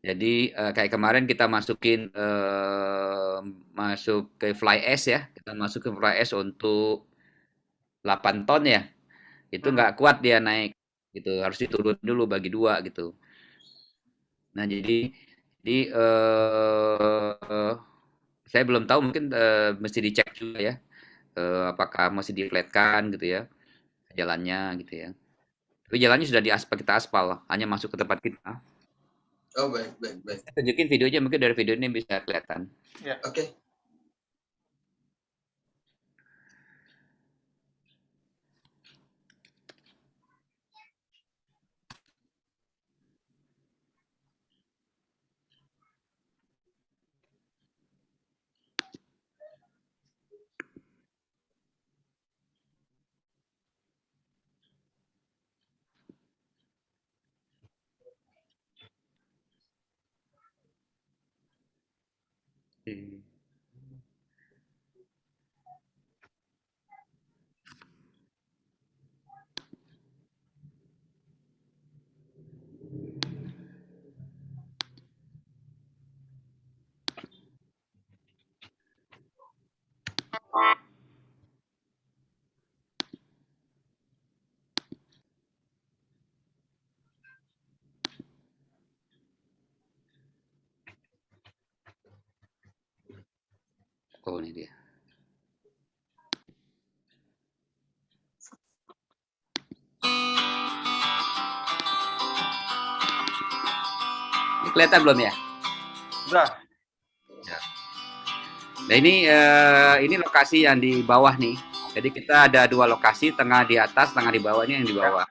Jadi kayak kemarin kita masukin masuk ke fly ash ya, kita masuk ke fly ash untuk 8 ton ya, itu nggak kuat dia naik, gitu, harus diturun dulu bagi 2 gitu. Nah jadi saya belum tahu mungkin mesti dicek juga ya, apakah masih diflatkan gitu ya jalannya gitu ya. Tapi jalannya sudah diaspal, kita aspal, hanya masuk ke tempat kita. Oh, baik, baik, baik. Saya tunjukin videonya, mungkin dari video ini bisa kelihatan. Ya. Oke. Oh, ini dia. Ini kelihatan belum ya? Udah. Ya. Nah ini lokasi yang di bawah nih. Jadi kita ada 2 lokasi, tengah di atas, tengah di bawah, ini yang di bawah.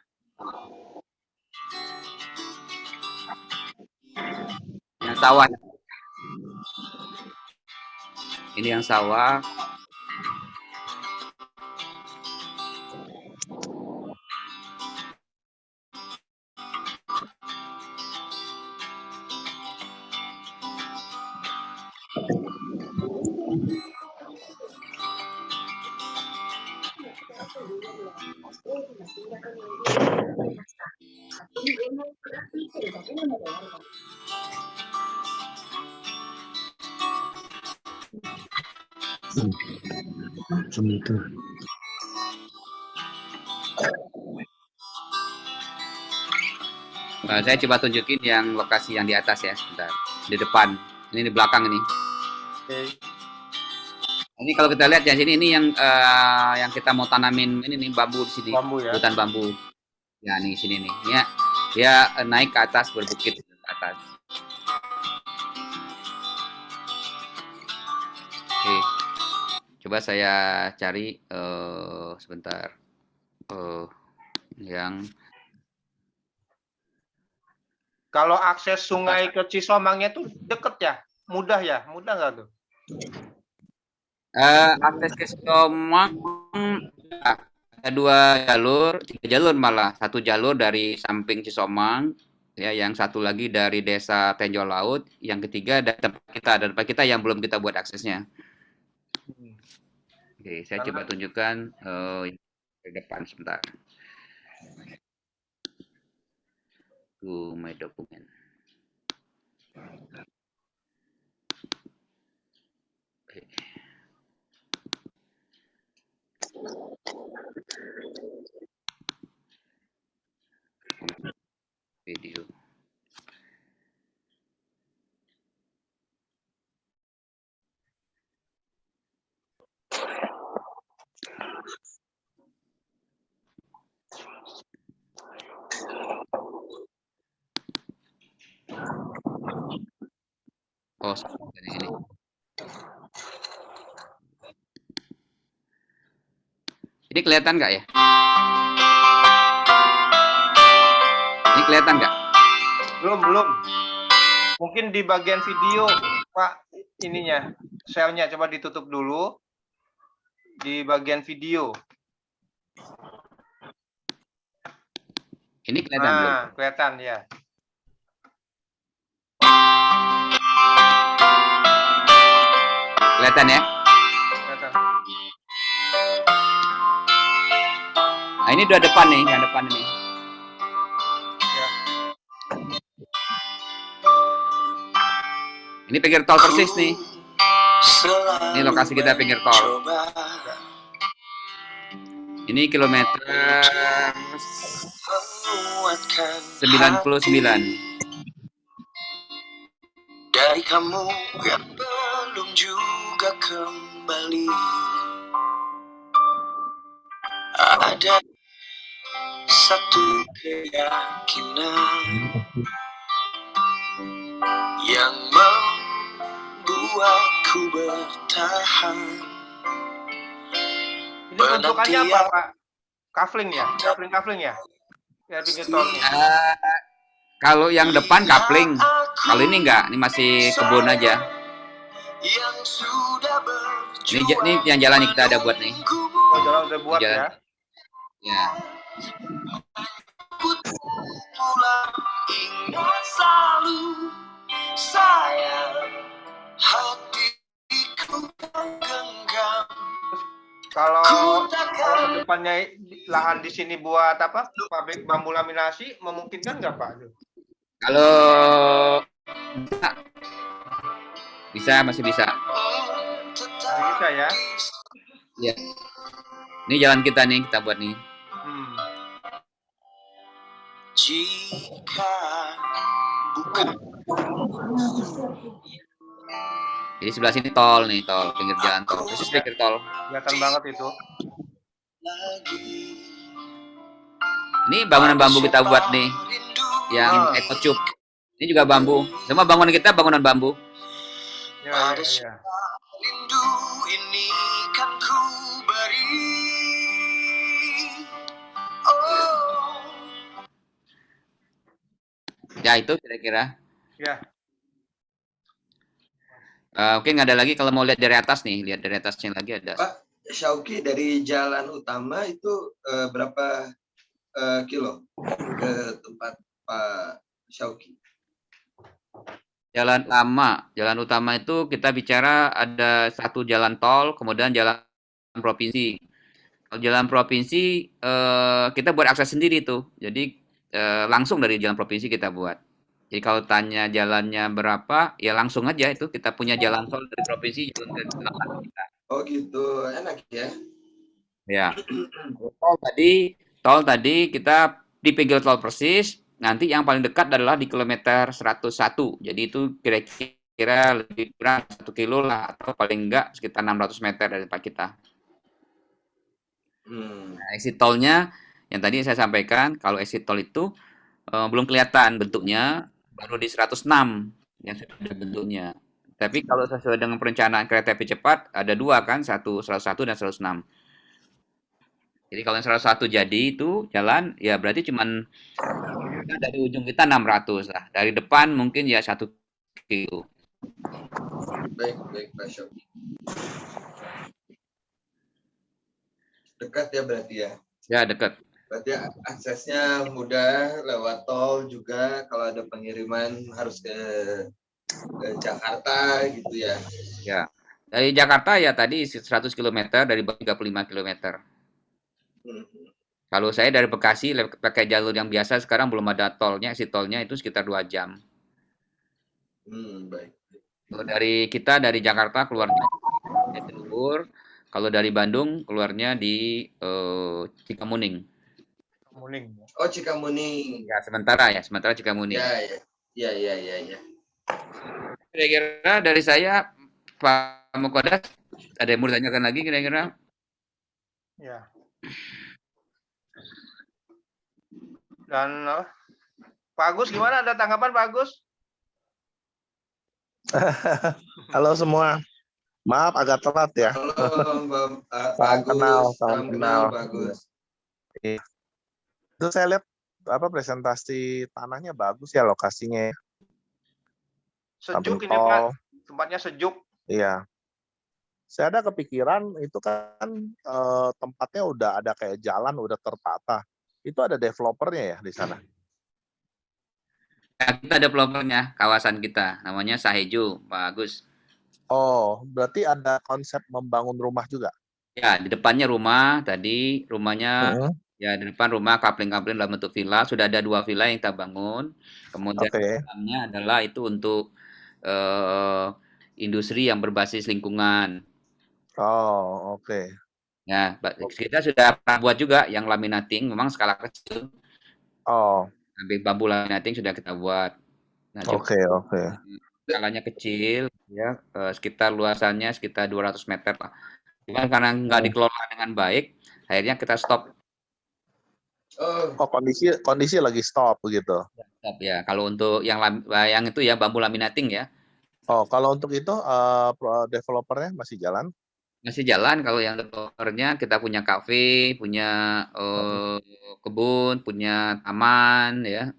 Yang sawah. Ini yang sawah. Nah, saya coba tunjukin yang lokasi yang di atas ya, sebentar. Di depan. Ini di belakang ini. Okay. Ini kalau kita lihat ya sini, ini yang kita mau tanamin ini nih, bambu di sini. Bambu ya. Hutan bambu. Ya nih sini nih. Ya, dia naik ke atas, berbukit ke atas. Oke. Coba saya cari sebentar. Yang kalau akses sungai ke Cisomangnya tuh deket ya, mudah nggak tuh? Akses ke Cisomang ada 2 jalur, 3 jalur malah. 1 jalur dari samping Cisomang, ya, yang 1 lagi dari Desa Tenjol Laut, yang ketiga dari tempat kita yang belum kita buat aksesnya. Oke, saya coba tunjukkan ke depan sebentar. My dokumen. Oke. Video. Oh, ini. Ini kelihatan nggak ya? Ini kelihatan nggak? Belum. Mungkin di bagian video, Pak, ininya, selnya coba ditutup dulu. Di bagian video. Ini kelihatan belum? Kelihatan ya. Kelihatan ya? Kelihatan. Nah, ini 2 depan nih, yang depan ini. Ya. Ini pinggir tol persis nih. Ini lokasi kita pinggir tol. Ini kilometer 99. Dari kamu yang belum juga kembali, ada satu keyakinan yang membuatku bertahan. Ini bentukannya apa, Pak? Kafling ya? Kafling ya? Ya, pinggir tolnya. Kalau yang depan kapling, kalau ini enggak, ini masih kebun aja. Ini yang jalan yang kita ada buat nih. Oh, jalan udah buat jalan. Ya. Ya. Ingat selalu sayang, hatiku genggam. Kalau depannya lahan di sini buat apa? Pabrik bambu laminasi, memungkinkan nggak, Pak? Kalau bisa, masih bisa. Masih bisa ya? Ya. Ini jalan kita nih, kita buat nih. Jika bukan. Jadi sebelah sini tol nih, tol pinggir jalan tol, persis pinggir tol. Kelihatan banget itu. Ini bangunan bambu kita buat nih, yang EcoCube. Ini juga bambu. Semua bangunan kita bangunan bambu. Ya. Rindu ini kan ku beri. Oh. Ya itu kira-kira. Ya. Mungkin ada lagi kalau mau lihat dari atas nih, lihat dari atasnya lagi ada. Pak Syauki, dari jalan utama itu berapa kilo ke tempat Pak Syauki? Jalan utama itu kita bicara ada satu jalan tol, kemudian jalan provinsi. Kalau jalan provinsi kita buat akses sendiri tuh, jadi langsung dari jalan provinsi kita buat. Jadi kalau tanya jalannya berapa, ya langsung aja itu kita punya jalan tol dari provinsi jalan ke selatan kita. Oh gitu, enak ya? Ya. Tol tadi kita di pinggir tol persis. Nanti yang paling dekat adalah di kilometer 101. Jadi itu kira-kira lebih kurang 1 kilo lah, atau paling enggak sekitar 600 meter dari tempat kita. Nah, exit tolnya yang tadi saya sampaikan, kalau exit tol itu belum kelihatan bentuknya, baru di 106 yang sudah ada bentuknya. Tapi kalau sesuai dengan perencanaan kereta api cepat, ada dua kan, 101 dan 106. Jadi kalau yang 101 jadi itu jalan, ya berarti cuman dari ujung kita 600 lah. Dari depan mungkin ya 1 kilo. Baik Pak Syauki. Dekat ya berarti ya? Ya, dekat. Berarti aksesnya mudah, lewat tol juga, kalau ada pengiriman harus ke Jakarta gitu ya? Ya, dari Jakarta ya tadi 100 km, dari 35 km. Kalau saya dari Bekasi pakai jalur yang biasa, sekarang belum ada tolnya, si tolnya itu sekitar 2 jam. Baik. Kalau dari Jakarta keluarnya di Cirebon, kalau dari Bandung keluarnya di Cikamuning. Oh, Cikamuning. Ya, sementara Cikamuning. Ya. Kira-kira dari saya, Pak Mukodas, ada yang mau ditanyakan lagi kira-kira? Ya. Dan Pak Agus gimana? Ada tanggapan Pak Agus? Halo semua. Maaf agak telat ya. Halo Pak Agus. Salam kenal. Pak Agus. Itu saya lihat presentasi tanahnya bagus ya, lokasinya. Sejuk ini Pak. Tempatnya sejuk. Iya. Saya ada kepikiran itu kan tempatnya udah ada kayak jalan, udah tertata. Itu ada developernya ya di sana? Ya, kita ada developernya, kawasan kita. Namanya Sahejo, Pak Agus. Oh, berarti ada konsep membangun rumah juga? Ya, di depannya rumah, tadi rumahnya, ya di depan rumah kapling-kapling dalam bentuk villa. Sudah ada 2 villa yang kita bangun. Kemudian dalamnya adalah itu untuk industri yang berbasis lingkungan. Oh, oke. Ya, kita sudah pernah buat juga yang laminating, memang skala kecil. Oh, Bambu laminating sudah kita buat. Nah, oke. skalanya kecil, ya, sekitar luasannya sekitar 200 meter lah. Cuman karena nggak dikelola dengan baik, akhirnya kita stop. Oh, kondisi lagi stop begitu. Stop ya. Kalau untuk yang itu ya bambu laminating ya. Oh, kalau untuk itu developernya masih jalan? Masih jalan. Kalau yang developernya kita punya kafe, punya kebun, punya taman ya.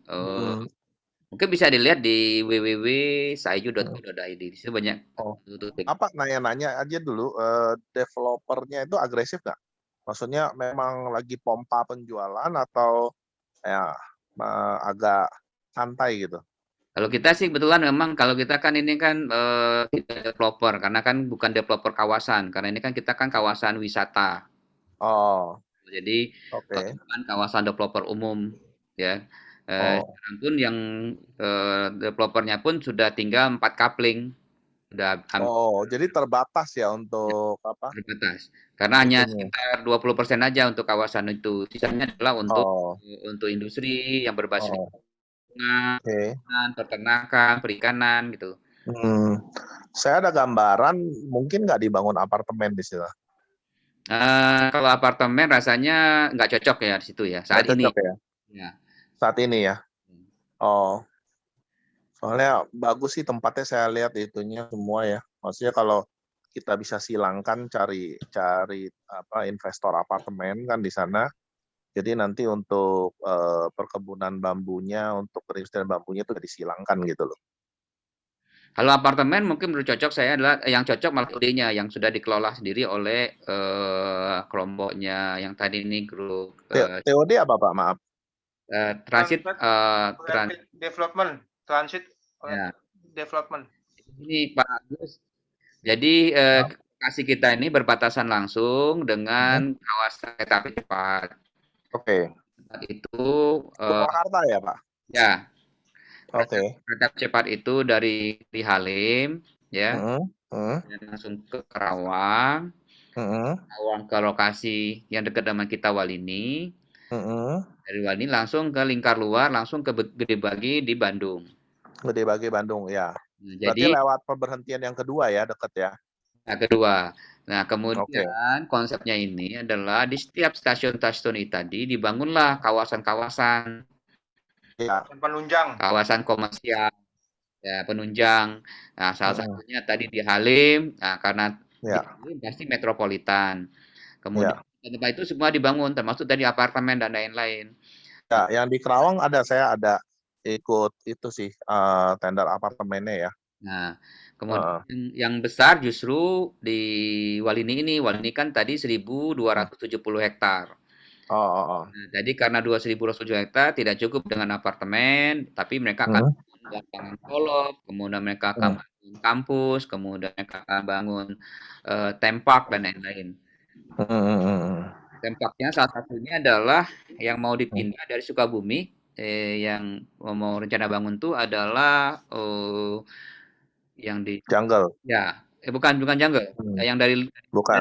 Mungkin bisa dilihat di www.saiju.co.id. Di situ banyak. Apa nanya-nanya aja dulu, developernya itu agresif nggak? Maksudnya memang lagi pompa penjualan atau ya agak santai gitu? Kalau kita sih kebetulan memang kalau kita kan ini kan tidak developer karena kan bukan developer kawasan karena ini kan kita kan kawasan wisata. Oh. Jadi bukan kawasan developer umum ya. Sekarang pun yang developernya pun sudah tinggal 4 coupling. Jadi terbatas ya untuk apa? Terbatas. Karena hanya sekitar 20% aja untuk kawasan itu. Sisanya adalah untuk industri yang berbasis peternakan, perikanan gitu. Saya ada gambaran, mungkin nggak dibangun apartemen di situ. Kalau apartemen rasanya nggak cocok ya di situ ya saat ini. Ya. Saat ini ya. Oh, soalnya bagus sih tempatnya, saya lihat itunya semua ya. Maksudnya kalau kita bisa silangkan cari apa investor apartemen kan di sana. Jadi nanti untuk perkebunan bambunya, untuk perindustrian bambunya itu disilangkan gitu loh. Kalau apartemen mungkin menurut cocok saya adalah yang cocok malah idenya yang sudah dikelola sendiri oleh kelompoknya yang tadi ini grup. TOD apa Pak? Maaf. Transit Development. Transit ya. Development. Ini Pak Agus. Jadi lokasi kita ini berbatasan langsung dengan kawasan kereta api cepat. Oke. Itu Jakarta ya Pak? Ya. Oke. Kereta cepat itu dari Halim, ya, dan langsung ke Karawang, Karawang ke lokasi yang dekat dengan kita Walini, dari Walini langsung ke lingkar luar, langsung ke Gede Bagi di Bandung. Gede Bagi Bandung ya. Nah, berarti lewat pemberhentian yang kedua ya, dekat ya? Nah, kedua. Nah, kemudian konsepnya ini adalah di setiap stasiun-stasiun itu tadi dibangunlah kawasan-kawasan. Ya. Penunjang. Kawasan komersial. Ya, penunjang. Nah, salah satunya tadi di Halim, nah, karena di Halim pasti metropolitan. Kemudian tempat itu semua dibangun, termasuk dari apartemen dan lain-lain. Ya, yang di Kerawang saya ada ikut itu sih tender apartemennya ya. Nah, kemudian yang besar justru di Walini ini. Walini kan tadi 1.270 hektar. Nah, jadi karena 2.270 hektar tidak cukup dengan apartemen, tapi mereka akan bangun kolop, kemudian mereka akan bangun kampus, kemudian mereka akan bangun tempak dan lain-lain. Tempaknya salah satunya adalah yang mau dipindah dari Sukabumi, yang mau rencana bangun itu adalah yang di Jungle. Ya, bukan Jungle, yang dari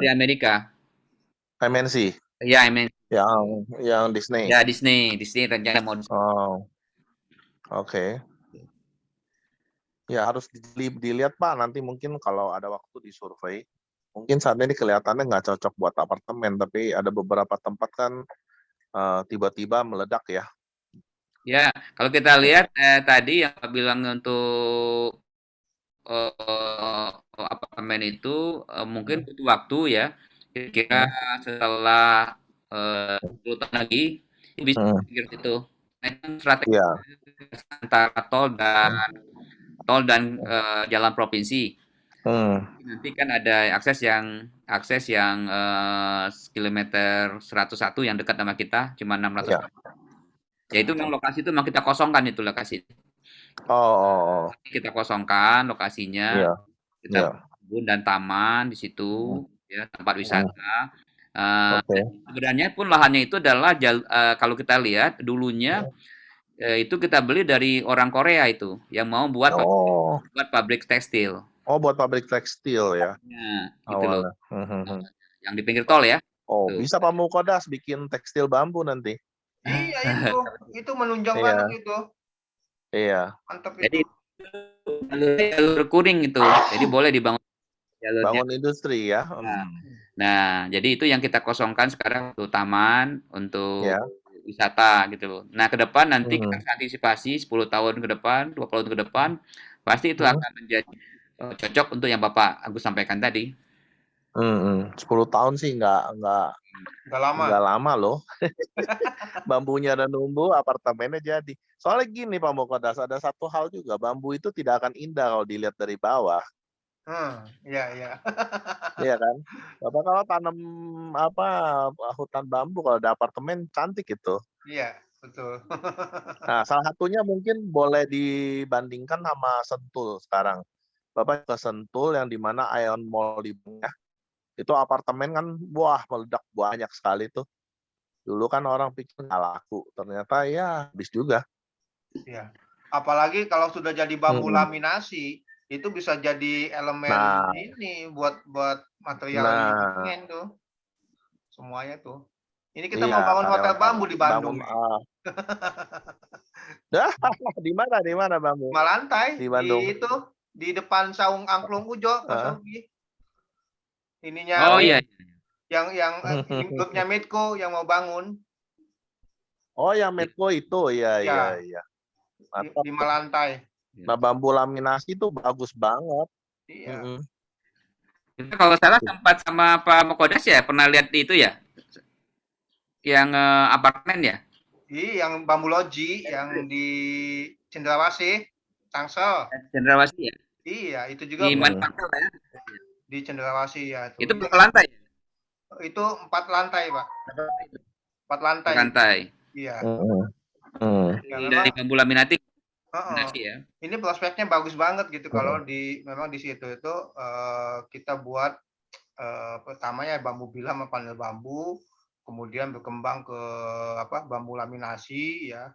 Amerika. MNC. Ya, MNC. Yang Disney. Ya, Disney rencana mau. Oke. Ya harus dilihat Pak, nanti mungkin kalau ada waktu disurvei. Mungkin saat ini kelihatannya nggak cocok buat apartemen, tapi ada beberapa tempat kan tiba-tiba meledak ya. Ya, kalau kita lihat tadi yang bilang untuk apartemen itu mungkin butuh waktu ya. Kira-kira setelah 10 tahun lagi bisa pikir itu. Strategi antara tol dan jalan provinsi. Nanti kan ada akses yang kilometer 101 yang dekat sama kita, cuma 600. Ya itu memang lokasi itu memang kita kosongkan itu lokasi. Kita kosongkan lokasinya. Kita kebun dan taman di situ, ya tempat wisata. Sebenarnya pun lahannya itu adalah kalau kita lihat dulunya itu kita beli dari orang Korea itu yang mau buat buat pabrik tekstil. Oh, buat pabrik tekstil ya. Nah, gitu loh. Awalnya. Yang di pinggir tol ya. Oh, Tuh. bisa Pak Mukodas bikin tekstil bambu nanti. Iya itu menunjang Iya. banget itu. Iya. Mantap Jadi itu. jalur kuning itu. Jadi boleh dibangun jalurnya. Bangun industri ya. Nah, jadi itu yang kita kosongkan sekarang untuk taman, untuk Ya. wisata gitu loh. Nah, ke depan nanti kita antisipasi 10 tahun ke depan, 20 tahun ke depan, pasti itu akan menjadi cocok untuk yang Bapak Agus sampaikan tadi. 10 tahun sih nggak lama loh. Bambunya udah numbuh, apartemennya jadi. Soalnya gini Pak Mukodas, ada satu hal juga, bambu itu tidak akan indah kalau dilihat dari bawah. Iya. Iya kan? Bapak kalau tanam hutan bambu kalau ada apartemen cantik itu. Iya, betul. Nah, salah satunya mungkin boleh dibandingkan sama Sentul sekarang. Bapak ke Sentul yang di mana Ion Mall di bawah. Itu apartemen kan wah meledak banyak sekali tuh. Dulu kan orang pikir nggak laku, ternyata ya habis juga. Iya. Apalagi kalau sudah jadi bambu laminasi, itu bisa jadi elemen ini buat material dinding tuh. Semuanya tuh. Ini kita mau bangun hotel bambu di Bandung. Di mana bambu? 5 lantai di Bandung. Di depan Saung Angklung Ujo, Pak Sauki. Ininya. Oh iya. Yang grupnya Medco yang mau bangun. Oh, yang Medco itu, iya. 5 lantai. Nah, bambu laminasi itu bagus banget. Iya. Itu kalau salah sempat sama Pak Mukodas ya, pernah lihat itu ya? Yang apartemen ya? Iya, yang bambu loji yang di Cendrawasih, Tangsel. Cendrawasih ya? Iya, itu juga di Manfaat ya? Di Cendrawasih ya. Itu berapa lantai? Itu 4 lantai, Pak. 4 lantai. Lantai. Iya. Dari bambu laminasi. Ya. Ini prospeknya bagus banget gitu kalau memang di situ itu kita buat pertamanya bambu bilah sama panel bambu, kemudian berkembang ke bambu laminasi ya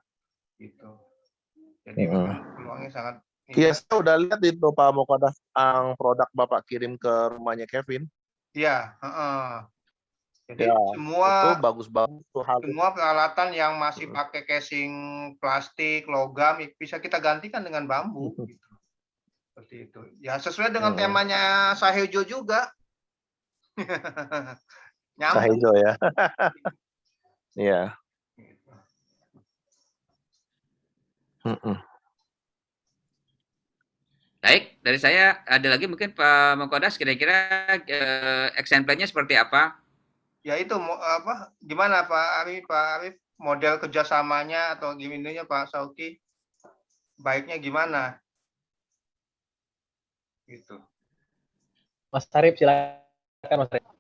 gitu. Jadi peluangnya sangat. Iya, saya udah lihat itu Pak Mukodas yang produk Bapak kirim ke rumahnya Kevin. Iya, Jadi ya, semua itu bagus banget tuh semua peralatan yang masih pakai casing plastik, logam bisa kita gantikan dengan bambu gitu. Seperti itu. Ya sesuai dengan temanya Sahejo juga. Sahejo ya. Iya. Baik, dari saya ada lagi mungkin Pak Mukodas kira-kira action plan-nya seperti apa? Ya itu gimana Pak Arif model kerjasamanya atau gimana Pak Sauki baiknya gimana? Gitu. Mas Arif silakan Mas Arif.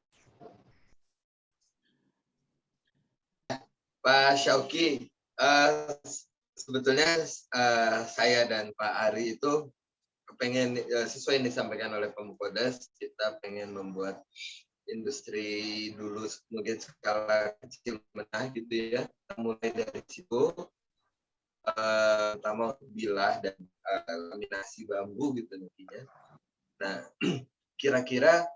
Pak Syauki, sebetulnya saya dan Pak Ari itu pengen sesuai yang disampaikan oleh Pak Mukodas, kita pengen membuat industri dulu mungkin skala kecil menengah gitu ya, mulai dari situ pertama bilah dan laminasi bambu gitu nantinya. Nah, kira-kira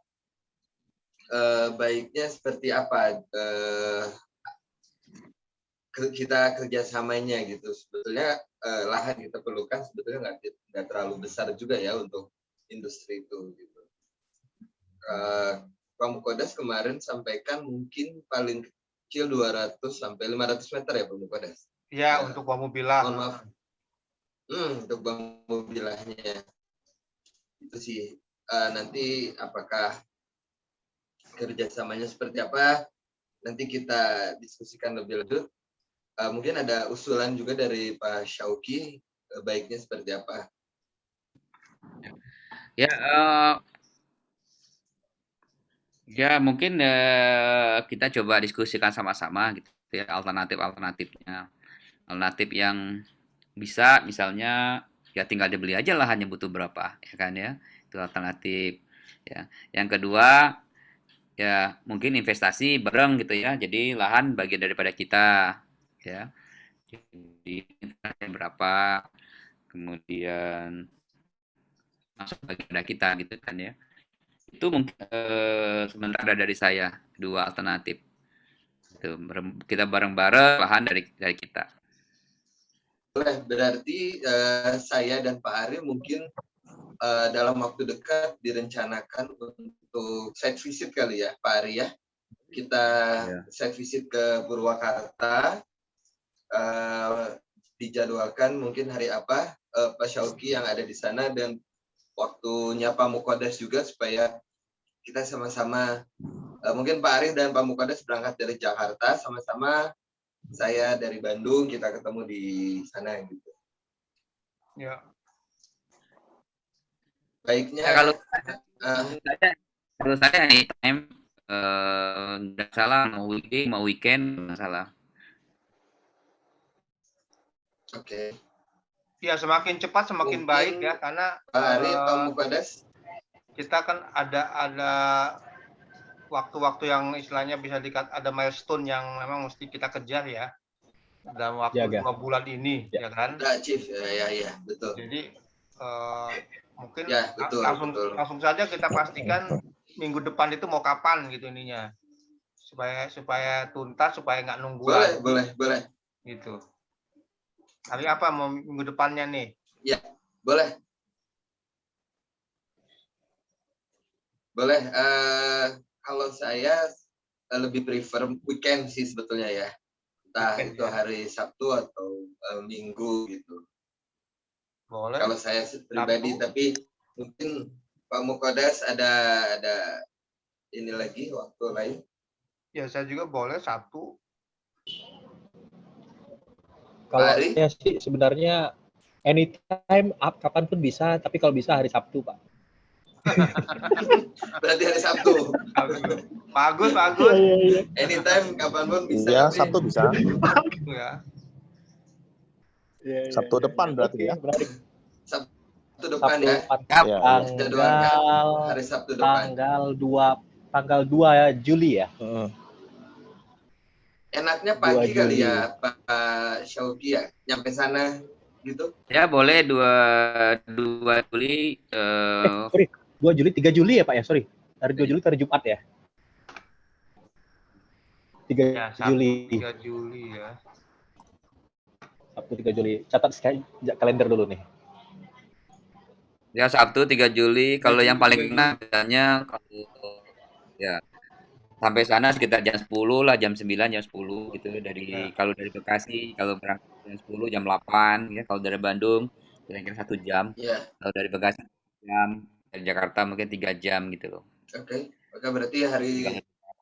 baiknya seperti apa kita kerjasamanya gitu. Sebetulnya lahan kita perlukan sebetulnya nggak terlalu besar juga ya untuk industri itu gitu. Pak Mukodas kemarin sampaikan mungkin paling kecil 200 sampai 500 meter ya Pak Mukodas? Ya, untuk bambu bilah. Mohon maaf. Untuk bambu bilahnya. Itu sih. Nanti apakah kerjasamanya seperti apa? Nanti kita diskusikan lebih lanjut. Mungkin ada usulan juga dari Pak Syauki, baiknya seperti apa? Ya mungkin kita coba diskusikan sama-sama gitu ya alternatif-alternatifnya. Alternatif yang bisa misalnya ya tinggal dibeli aja lahannya butuh berapa ya kan ya. Itu alternatif ya. Yang kedua ya mungkin investasi bareng gitu ya. Jadi lahan bagian daripada kita ya. Jadi berapa kemudian masuk kepada kita gitu kan ya. Itu mungkin sementara dari saya dua alternatif. Itu kita bareng-bareng lahan dari kita. Berarti saya dan Pak Ari mungkin dalam waktu dekat direncanakan untuk site visit kali ya Pak Ari ya. Kita site visit ke Purwakarta, dijadwalkan mungkin hari apa Pak Syauki yang ada di sana dan waktunya Pak Mukodas juga supaya kita sama-sama mungkin Pak Ari dan Pak Mukodas berangkat dari Jakarta sama-sama, saya dari Bandung, kita ketemu di sana gitu. Ya. Baiknya Kalau saya anytime nggak salah, mau weekday mau weekend nggak salah. Oke. Ya, semakin cepat semakin baik ya, karena Pak Ari, Pak Mukodas, kita kan ada waktu-waktu yang istilahnya bisa ada milestone yang memang mesti kita kejar ya dalam waktu 2 bulan ini ya kan. Chief ya betul. Jadi mungkin ya, betul, langsung saja kita pastikan minggu depan itu mau kapan gitu ininya, supaya tuntas, supaya nggak nunggu. Boleh gitu. Hari apa mau minggu depannya nih? Ya, boleh. Kalau saya lebih prefer weekend sih sebetulnya ya. Entah weekend, itu hari Sabtu atau Minggu gitu. Boleh. Kalau saya pribadi, tapi mungkin Pak Mukodas ada ini lagi waktu lain. Ya, saya juga boleh Sabtu. Kalau saya sih sebenarnya anytime, kapanpun bisa, tapi kalau bisa hari Sabtu, Pak. Berarti hari Sabtu. Bagus. Iya. Anytime, kapanpun bisa. Iya, Sabtu bisa. Ya. Sabtu depan berarti ya. Sabtu depan ya. Tanggal hari Sabtu depan. Tanggal 2 ya, Juli ya. Enaknya pagi kali ya Pak Syauki ya, nyampe sana gitu. Ya boleh 2 Juli. Sorry, 2 Juli, 3 Juli ya Pak ya, sorry. Hari 2 Juli hari Jumat ya. 3 Juli. 3 Juli ya. Sabtu 3 Juli. Catat kalender dulu nih. Ya Sabtu 3 Juli. Kalau yang paling enak biasanya kalau ya sampai sana sekitar jam 10 lah, jam 9, jam 10 gitu dari kalau dari Bekasi, kalau berangkat jam 10, jam 8 ya. Kalau dari Bandung kira-kira 1 jam. Kalau dari Bekasi jam, dari Jakarta mungkin 3 jam gitu loh. Oke. Maka berarti hari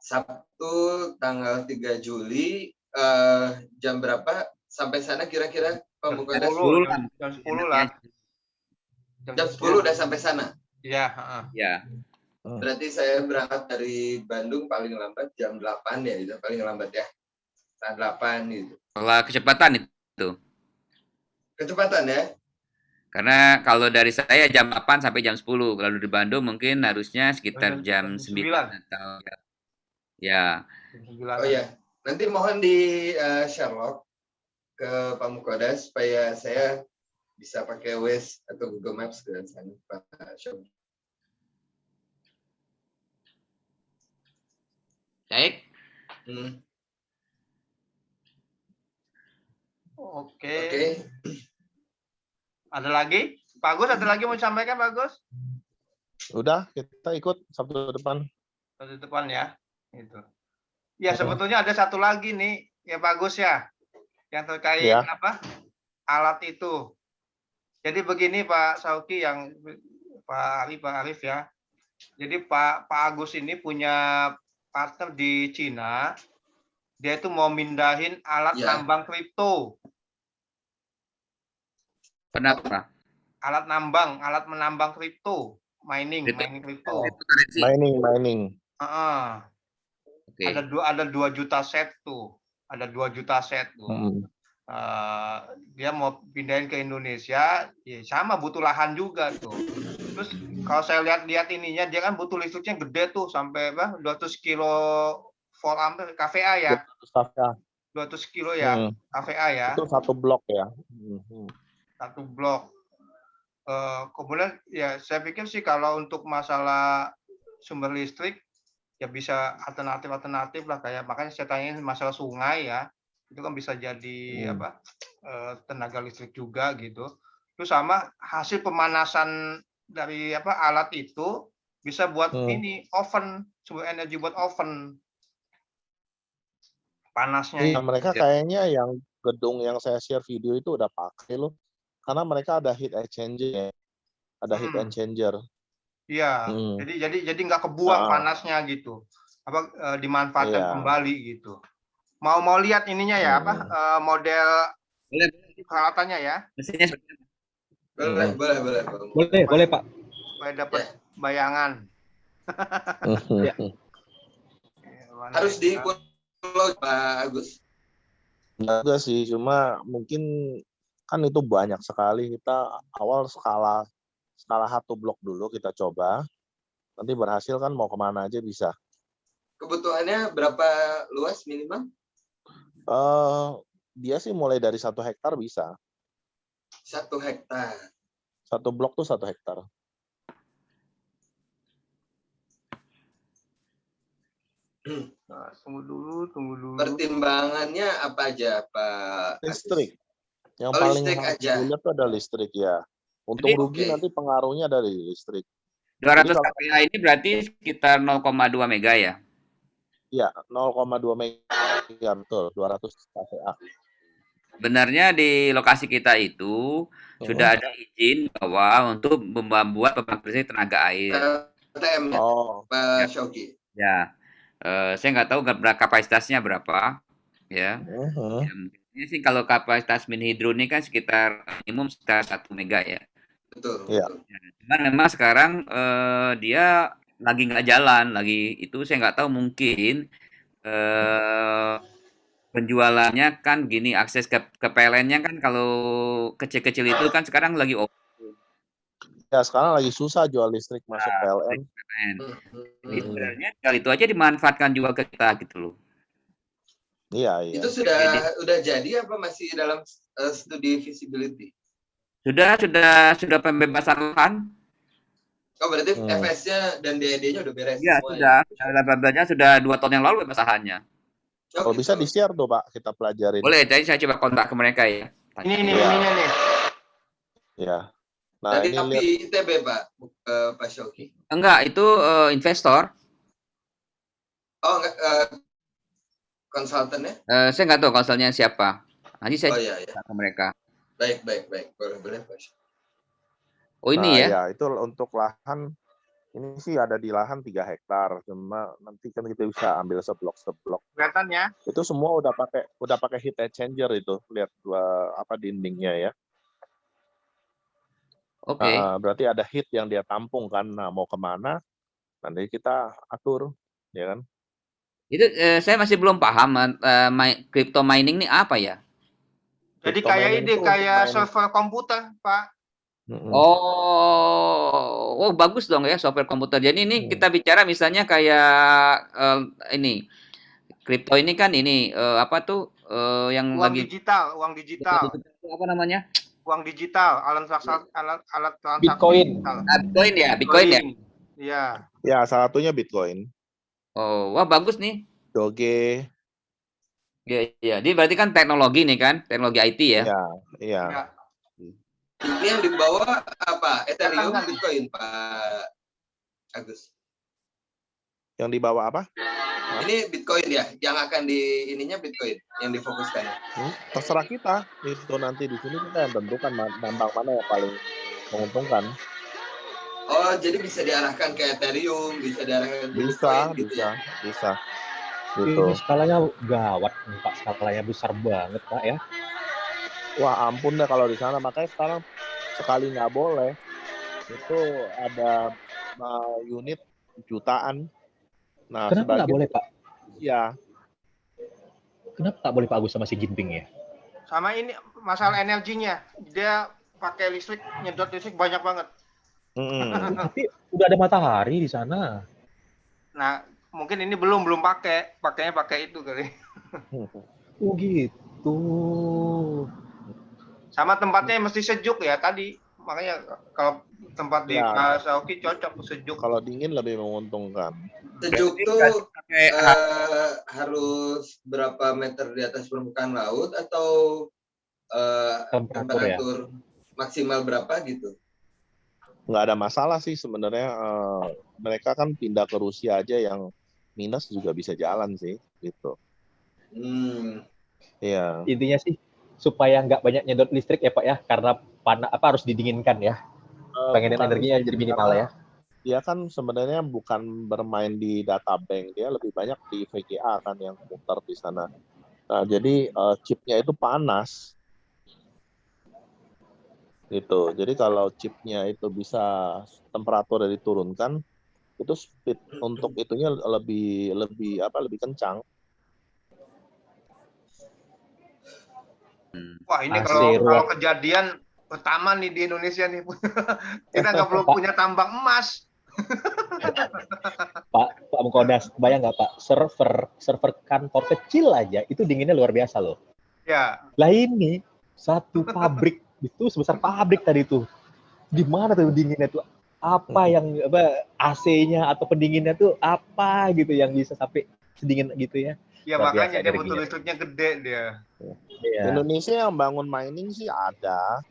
Sabtu tanggal 3 Juli jam berapa sampai sana kira-kira Pak Mukodas? Jam 10 lah. Jam 10 udah sampai sana? Iya. Ya. Berarti saya berangkat dari Bandung paling lambat jam 8 ya, itu paling lambat ya. Saat 8 gitu. Kalau kecepatan itu. Kecepatan ya? Karena kalau dari saya jam 8 sampai jam 10. Kalau di Bandung mungkin harusnya sekitar jam 9 atau ya. Oh ya, nanti mohon di Sherlock ke Pak Mukodas supaya saya bisa pakai Waze atau Google Maps ke sana Pak Syauki. Baik. Oke. Ada lagi? Pak Agus, ada lagi mau disampaikan Pak Agus? Udah, kita ikut Sabtu depan. Sabtu depan ya. Itu. Ya, sebetulnya ada satu lagi nih, ya Pak Agus ya. Yang terkait alat itu. Jadi begini Pak Syauki, yang Pak Arif ya. Jadi Pak Agus ini punya partner di Cina, dia itu mau mindahin alat nambang kripto. Kenapa? Alat menambang kripto, mining kripto. Mining. Okay. Ada 2 juta set tuh, dia mau pindahin ke Indonesia, ya sama butuh lahan juga tuh. Terus kalau saya lihat ininya, dia kan butuh listriknya gede tuh, sampai 200 kilo volt ampere kVA ya. 200 kilo ya kVA ya. Itu 1 blok ya. 1 blok. Kemudian ya saya pikir sih kalau untuk masalah sumber listrik ya bisa alternatif lah, kayak makanya saya tanyain masalah sungai ya, itu kan bisa jadi tenaga listrik juga gitu. Terus sama hasil pemanasan dari alat itu bisa buat ini oven, sumber energi buat oven. Panasnya Iya, mereka kayaknya yang gedung yang saya share video itu udah pakai loh. Karena mereka ada heat exchanger ya. Ada heat exchanger. Iya, jadi nggak kebuang panasnya gitu. Dimanfaatkan kembali gitu. Mau lihat ininya ya, model peralatannya ya. Mesinnya Boleh Pak. Supaya dapat bayangan. Ya. Harus di-upload Pak Agus. Enggak sih, cuma mungkin kan itu banyak sekali. Kita awal skala 1 blok dulu kita coba. Nanti berhasil kan mau kemana aja bisa. Kebutuhannya berapa luas minimal? Dia sih mulai dari 1 hektar bisa. 1 hektar. 1 blok tuh 1 hektar. Nah, tunggu dulu. Pertimbangannya apa aja Pak? Listrik. Yang Oh, paling listrik aja. sulit tuh ada listrik ya. Untung rugi nanti pengaruhnya dari listrik. 200 kPa ini berarti sekitar 0,2 mega ya? Iya, 0,2 mega betul, 200 kPa. Benarnya di lokasi kita itu sudah ada izin bahwa untuk membuat pembangkit listrik tenaga air. PTM-nya, Pak Shoki. Ya, saya nggak tahu kapasitasnya berapa, ya. Ini sih kalau kapasitas mini hidro ini kan sekitar minimum sekitar 1 mega ya. Betul. Iya. Cuman memang sekarang dia lagi nggak jalan, itu saya nggak tahu, mungkin penjualannya kan gini, akses ke PLN-nya kan kalau kecil-kecil itu kan sekarang lagi Ya, sekarang lagi susah jual listrik masuk PLN. Jadi sebenarnya itu aja dimanfaatkan juga ke kita gitu loh. Iya. Itu sudah jadi apa masih dalam studi feasibility? Sudah pembebasan lahan. Oh, berarti FS-nya dan DED-nya udah beres ya, semua. Sudah. Pembebasannya sudah 2 tahun yang lalu pembebasannya. Kalau bisa di-share tuh, Pak, kita pelajarin. Boleh, jadi saya coba kontak ke mereka ya. Ini ininya nih. Ya. Nah, dari ini ITB, Pak Shoki. Enggak, itu investor. Oh, enggak, konsultannya? Saya nggak tahu konsulnya siapa. Nanti saya coba ke mereka. Baik. Boleh, Pak. Oh, ini ya? Ya, itu untuk lahan. Ini sih ada di lahan 3 hektar. Cuma nanti kan kita bisa ambil seblok. Kelihatan ya? Itu semua udah pakai heat exchanger itu. Lihat dindingnya ya. Oke. Berarti ada heat yang dia tampung kan. Nah, mau kemana? Nanti kita atur, ya kan? Itu saya masih belum paham crypto mining ini apa ya? Jadi kayak server komputer, Pak. Oh, bagus dong ya software komputer. Jadi ini kita bicara misalnya kayak ini kripto ini kan ini yang uang lagi digital. Apa namanya? Uang digital, alat transaksi Bitcoin. digital. Bitcoin ya? Iya. Ya, salah satunya Bitcoin. Oh, wah bagus nih. Doge. Iya. Dia berarti kan teknologi nih kan, teknologi IT ya? Iya. Ini yang dibawa apa? Ethereum, Bitcoin, Pak Agus. Yang dibawa apa? Ini Bitcoin ya, yang akan ininya Bitcoin, yang difokuskan. Terserah kita. Itu nanti di sini kita yang tentukan nambang mana yang paling menguntungkan. Oh, jadi bisa diarahkan ke Ethereum, bisa diarahkan ke Bitcoin gitu ya? Bisa. Gitu. Ini skalanya gawat, Pak. Skalanya besar banget, Pak ya. Wah, ampun deh kalau di sana. Makanya sekarang sekali nggak boleh. Itu ada unit jutaan. Nah, kenapa nggak boleh, Pak? Iya. Kenapa nggak boleh Pak Agus sama si Jinping ya? Sama ini masalah energinya. Dia pakai listrik, nyedot listrik banyak banget. Tapi udah ada matahari di sana. Nah, mungkin ini belum pakainya pakai itu kali. Oh gitu. Sama tempatnya mesti sejuk ya tadi. makanya kalau tempat di Ya. Sauki cocok sejuk. Kalau dingin lebih menguntungkan. Sejuk Berarti tuh pakai harus berapa meter di atas permukaan laut atau Temperatur ya. temperatur maksimal berapa gitu? Nggak ada masalah sih sebenarnya. Mereka kan pindah ke Rusia aja yang minus juga bisa jalan sih, gitu. Iya. Intinya sih supaya nggak banyak nyedot listrik ya Pak ya, karena harus didinginkan ya. Pengen Bukan, energinya jadi minimal karena ya. dia kan sebenarnya bukan bermain di data bank, dia lebih banyak di VGA kan yang muter di sana. Nah, jadi chipnya itu panas. Gitu. Jadi kalau chipnya itu bisa temperaturnya diturunkan, itu speed untuk itunya lebih kencang. Wah, ini AC kalau ruang. kejadian pertama nih di Indonesia nih. Kita nggak perlu punya tambang emas. Pak Mukodas, bayang nggak Pak, server kantor kecil aja itu dinginnya luar biasa loh. Ya. Lah ini satu pabrik itu sebesar pabrik tadi tuh. Di mana tuh dinginnya tuh? Apa yang AC-nya atau pendinginnya tuh apa gitu yang bisa sampai sedingin gitu ya? Ya Luar makanya biasa dia energinya. butuh listriknya gede dia. Iya. Indonesia yang bangun mining sih ada.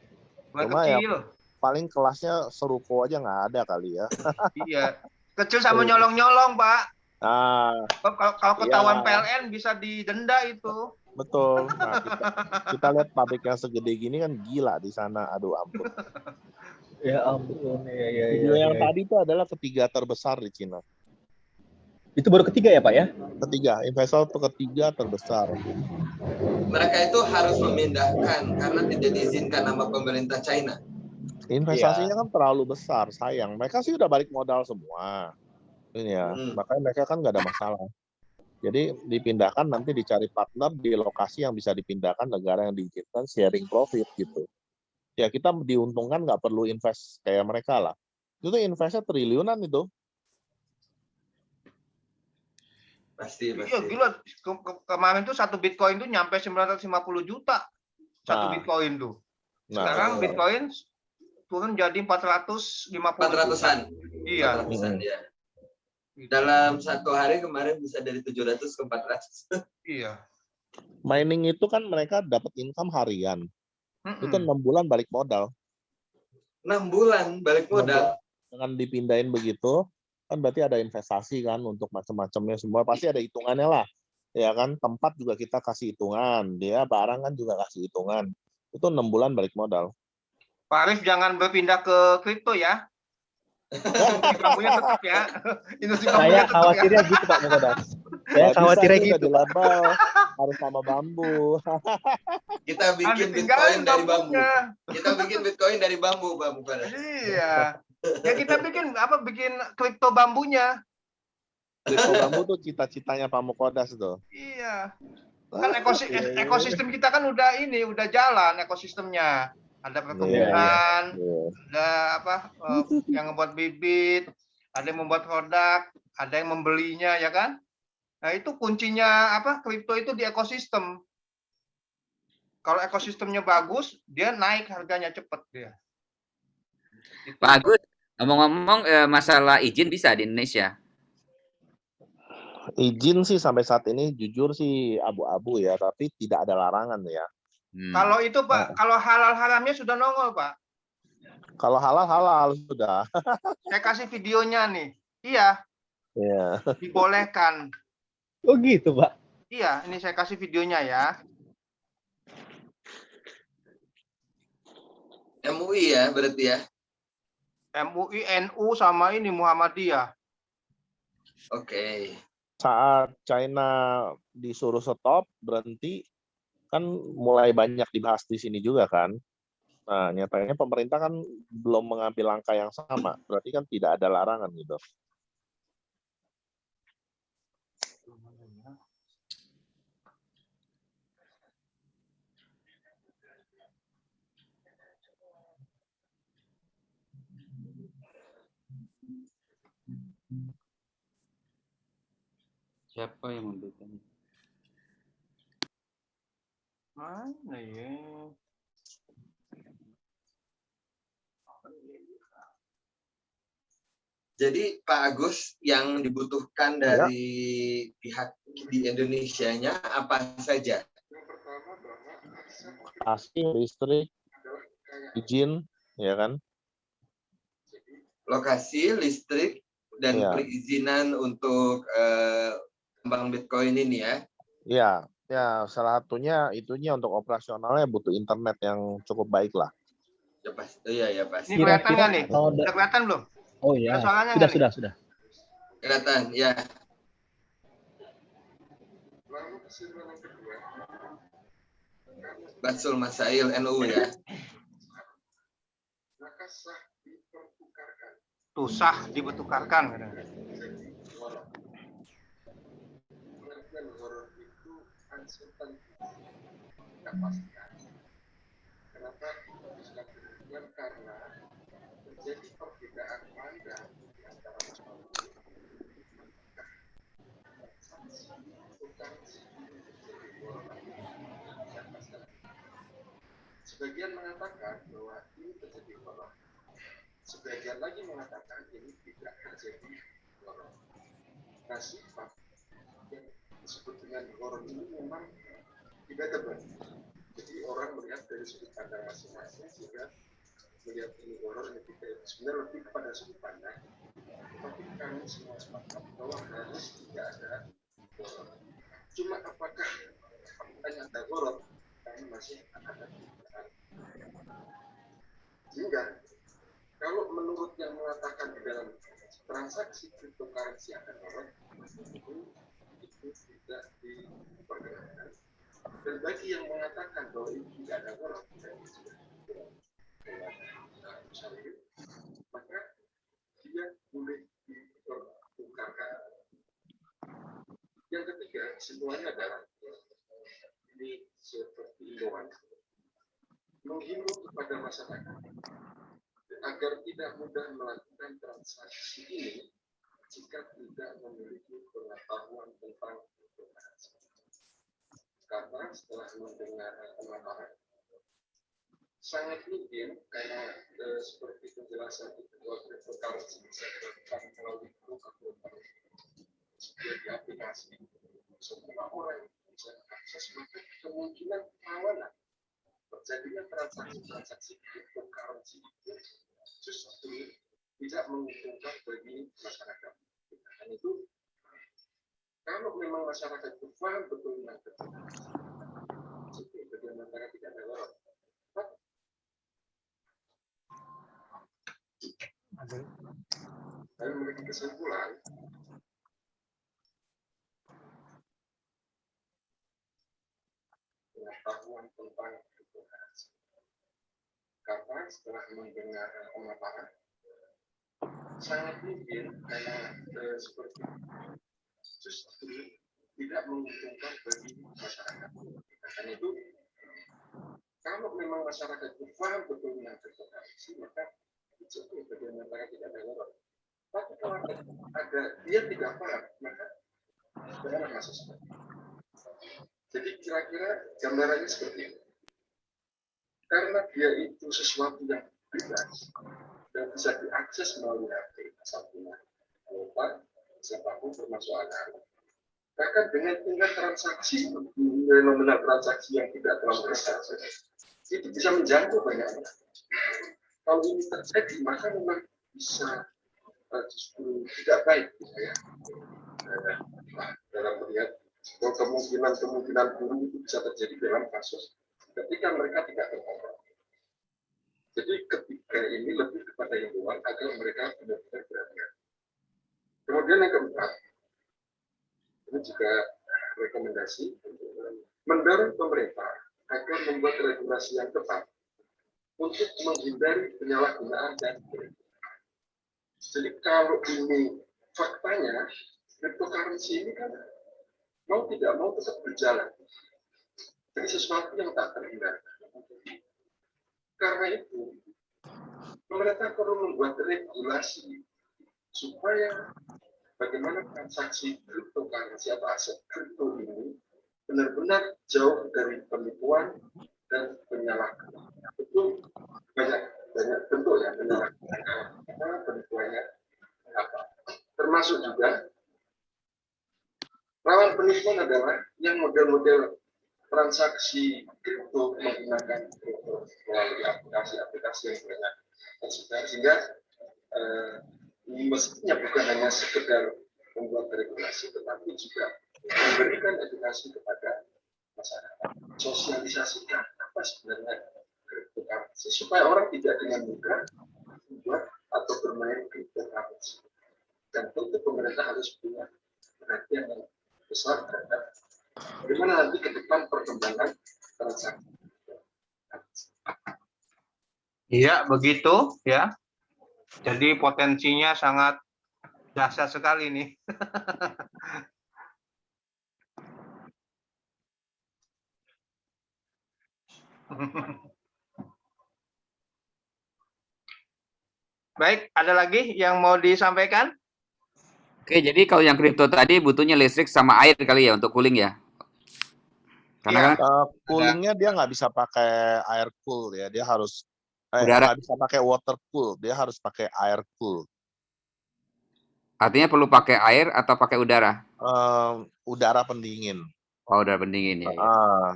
Bukan Cuma ya kecil. paling kelasnya seruko aja nggak ada kali ya. Iya. Kecil sama nyolong-nyolong, Pak. Ah, Kalau ketahuan iya. PLN bisa didenda itu. Betul. Nah, kita lihat pabrik yang segede gini kan gila di sana. Aduh ampun. Ya ampun. Ya. Video yang tadi itu adalah ketiga terbesar di Cina. Itu baru ketiga ya Pak ya? Ketiga, investor itu ketiga terbesar. Mereka itu harus memindahkan karena tidak diizinkan sama pemerintah China. Investasinya kan terlalu besar, sayang. Mereka sih udah balik modal semua. Ini ya, makanya mereka kan nggak ada masalah. Jadi dipindahkan, nanti dicari partner di lokasi yang bisa dipindahkan, negara yang diizinkan, sharing profit gitu. Ya kita diuntungkan, nggak perlu invest kayak mereka lah. Itu tuh investnya triliunan itu. Pasti. Iya, gila. Kemarin tuh satu Bitcoin tuh nyampe 950 juta. Satu Bitcoin tuh. Sekarang Bitcoin turun jadi 450 400-an. Iya. 400-an ya. Dalam satu hari kemarin bisa dari 700 ke 400. Iya. Mining itu kan mereka dapat income harian. Itu 6 bulan balik modal. 6 bulan balik modal. Dengan dipindahin begitu, kan berarti ada investasi kan untuk macam-macamnya semua. Pasti ada hitungannya lah. Ya kan, tempat juga kita kasih hitungan. Dia barang kan juga kasih hitungan. Itu 6 bulan balik modal. Pak Arif jangan berpindah ke kripto ya. Industri bambunya tetap ya. Saya khawatirnya gitu Pak Mukodas. Saya khawatirnya gitu. Dilabel harus sama bambu. Kita bikin Bitcoin dari bambu. Kita bikin Bitcoin dari bambu, Pak Mukodas. Iya. Ya kita bikin kripto bambunya. Kripto bambu tuh cita-citanya Pak Mukodas tuh. Iya. Kan ekosistem kita kan udah jalan ekosistemnya. Ada perkebunan, ada yang membuat bibit, ada yang membuat produk, ada yang membelinya, ya kan? Nah itu kuncinya kripto itu di ekosistem. Kalau ekosistemnya bagus, dia naik harganya cepat dia. Pak Agus, ngomong-ngomong masalah izin bisa di Indonesia? Izin sih sampai saat ini jujur sih abu-abu ya, tapi tidak ada larangan ya. Kalau itu Pak, kalau halal haramnya sudah nongol Pak. Kalau halal sudah. Saya kasih videonya nih. Iya. Iya. Dibolehkan. Oh gitu Pak. Iya, ini saya kasih videonya ya. MUI ya berarti ya. MUI, NU sama ini Muhammadiyah. Oke. Saat China disuruh stop, berhenti, kan mulai banyak dibahas di sini juga kan. Nah, nyatanya pemerintah kan belum mengambil langkah yang sama. Berarti kan tidak ada larangan gitu. Siapa yang memberikan? Mana ya? Jadi Pak Agus, yang dibutuhkan dari pihak di Indonesianya apa saja? Pasti listrik, izin, ya kan? Lokasi, listrik, dan perizinan untuk tambang Bitcoin ini ya? Iya, ya salah satunya itunya untuk operasionalnya butuh internet yang cukup baik lah. Ya pasti, ya pasti. Ini kelihatan nggak nih? Udah kelihatan belum? Oh iya, sudah. Kelihatan, ya. Basul Masail NU ya. Tuh sah dipertukarkan. Kenapa bisa demikian? Karena terjadi perbedaan pandang di antara sebagian mengatakan bahwa ini terjadi horor. Sebagian lagi mengatakan ini tidak terjadi horor. Nah, sifat yang disebut dengan horor ini memang tidak tebal. Jadi orang melihat dari sudut pandang masing-masing sehingga melihat ini horor ini tidak, sebenarnya lebih kepada sudut pandang. Tapi kami semua sepakat bahwa harus tidak ada horor. Cuma apakah faktanya ada horor? Kami masih akan ada. Sehingga kalau menurut yang mengatakan di dalam transaksi cryptocurrency akan horor, itu tidak diperkenankan. Dan bagi yang mengatakan bahwa ini tidak ada horor, maka dia boleh dipertukarkan. Yang ketiga, semuanya adalah ini seperti imbauan menghimbau kepada masyarakat agar tidak mudah melakukan transaksi ini jika tidak memiliki pengetahuan tentang cryptocurrency. Karena setelah mendengar pemaparan, sangat mungkin karena seperti penjelasan itu bahwa cryptocurrency bisa dilakukan melalui broker-broker di aplikasi, semua orang bisa akses, maka kemungkinan rawan terjadinya transaksi cryptocurrency itu justru tidak menguntungkan bagi masyarakat. Dan itu kalau memang masyarakat itu paham betul dengan cryptocurrency, itu bagi masyarakat tidak ada horor. Kami memiliki kesimpulan pengetahuan tentang cryptocurrency. Karena setelah mendengar pemaparan, sangat mungkin karena seperti justru tidak menguntungkan bagi masyarakat. Karena itu, kalau memang masyarakat itu paham betul dengan cryptocurrency, maka itu bagi masyarakat tidak ada horor. Tapi kalau ada dia tidak paham, maka sebenarnya masuk seperti itu. Jadi kira-kira gambarannya seperti ini. Karena dia itu sesuatu yang bebas dan bisa diakses melalui HP, satunya, lupa, siapapun termasuk anak-anak. Bahkan dengan tingkat transaksi, nominal transaksi yang tidak terlalu besar, itu bisa menjangkau banyak orang. Kalau ini terjadi, maka memang bisa justru tidak baik, ya. Dalam melihat kemungkinan buruk itu bisa terjadi dalam kasus ketika mereka tidak terkontrol. Jadi ketiga ini lebih kepada himbauan agar mereka benar-benar berhati-hati. Kemudian yang keempat, ini juga rekomendasi mendorong pemerintah agar membuat regulasi yang tepat untuk menghindari penyalahgunaan dan jadi kalau ini faktanya, cryptocurrency ini kan mau tidak mau tetap berjalan. Jadi sesuatu yang tak terhindarkan. Karena itu, pemerintah perlu membuat regulasi supaya bagaimana transaksi cryptocurrency atau aset kripto ini benar-benar jauh dari penipuan dan penyalahgunaan. Itu banyak bentuk ya penipuannya apa. Termasuk juga rawan penipuan adalah yang model-model transaksi kripto menggunakan kripto melalui aplikasi-aplikasi yang banyak tersebar, sehingga mestinya bukan hanya sekedar membuat regulasi, tetapi juga memberikan edukasi kepada masyarakat, sosialisasikan apa sebenarnya cryptocurrency supaya orang tidak dengan mudah membuat atau bermain cryptocurrency. Dan tentu pemerintah harus punya perhatian yang besar terhadap bagaimana nanti ke depan perkembangan transaksi. Iya, begitu ya. Jadi potensinya sangat dahsyat sekali nih. Baik, ada lagi yang mau disampaikan? Oke, jadi kalau yang kripto tadi butuhnya listrik sama air kali ya untuk cooling ya? Karena kan Coolingnya dia nggak bisa pakai air cool ya, dia harus udara. nggak bisa pakai water cool, dia harus pakai air cool. Artinya perlu pakai air atau pakai udara? Udara pendingin. Oh, udara pendingin ya.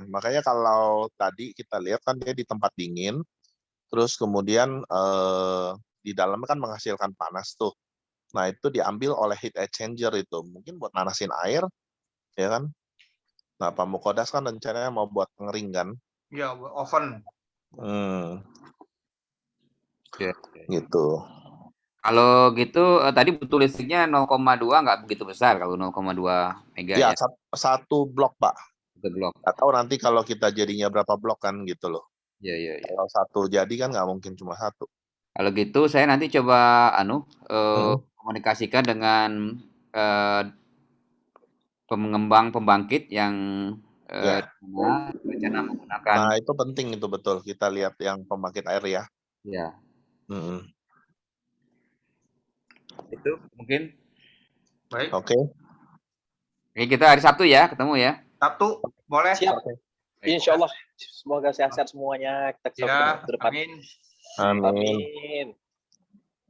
Makanya kalau tadi kita lihat kan dia di tempat dingin, terus kemudian di dalamnya kan menghasilkan panas tuh. Nah itu diambil oleh heat exchanger itu, mungkin buat manasin air, ya kan? Nah Pak Mukodas kan rencananya mau buat pengering kan? Ya, oven. Gitu. Kalau gitu tadi butuh listriknya 0,2 nggak begitu besar kalau 0,2 mega Ya, ya. satu blok Pak. Satu blok. Atau nanti kalau kita jadinya berapa blok kan gitu loh. Iya. Kalau satu jadi kan nggak mungkin cuma satu. Kalau gitu saya nanti coba komunikasikan dengan pengembang pembangkit yang rencana menggunakan. Nah itu penting itu betul. Kita lihat yang pembangkit air ya. Ya. Itu mungkin. Baik. Oke. Oke, kita hari Sabtu ya, ketemu ya. Sabtu, boleh? Siap. Insya Allah. Semoga sehat-sehat semuanya. Kita Ya, ke depan. amin.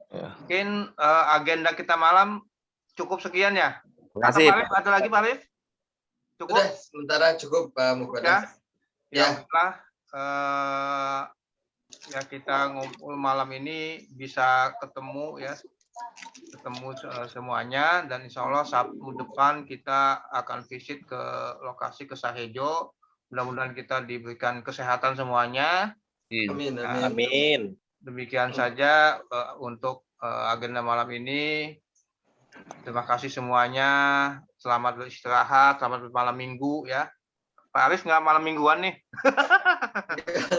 Ya. Mungkin agenda kita malam cukup sekian ya. Terima kasih. Ada lagi Pak Alif? Cukup? Udah, sementara cukup Pak Mukodas. Ya. Ya kita ngumpul malam ini bisa ketemu ya. Ketemu semuanya, dan insya Allah Sabtu depan kita akan visit ke lokasi ke Sahejo. Mudah-mudahan kita diberikan kesehatan semuanya. Amin. Amin. Demikian saja untuk agenda malam ini. Terima kasih semuanya. Selamat beristirahat, selamat malam minggu ya. Pak Aris nggak malam mingguan nih?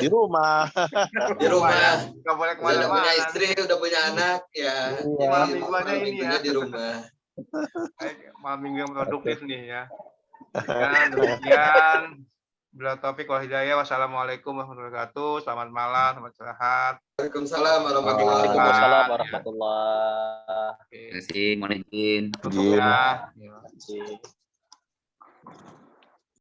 Di rumah. Di rumah. Nggak boleh kemana-mana. Udah punya istri, udah punya anak ya. Malam mingguannya ini ya. Di rumah. Malam minggu yang produktif nih ya. Demikian. Bila taufiq wal hidayah. Wassalamualaikum warahmatullahi wabarakatuh. Selamat malam, selamat sehat. Waalaikumsalam warahmatullahi wabarakatuh. Waalaikumsalam warahmatullahi. Terima kasih, mohon izin. Tutup ya. Terima kasih.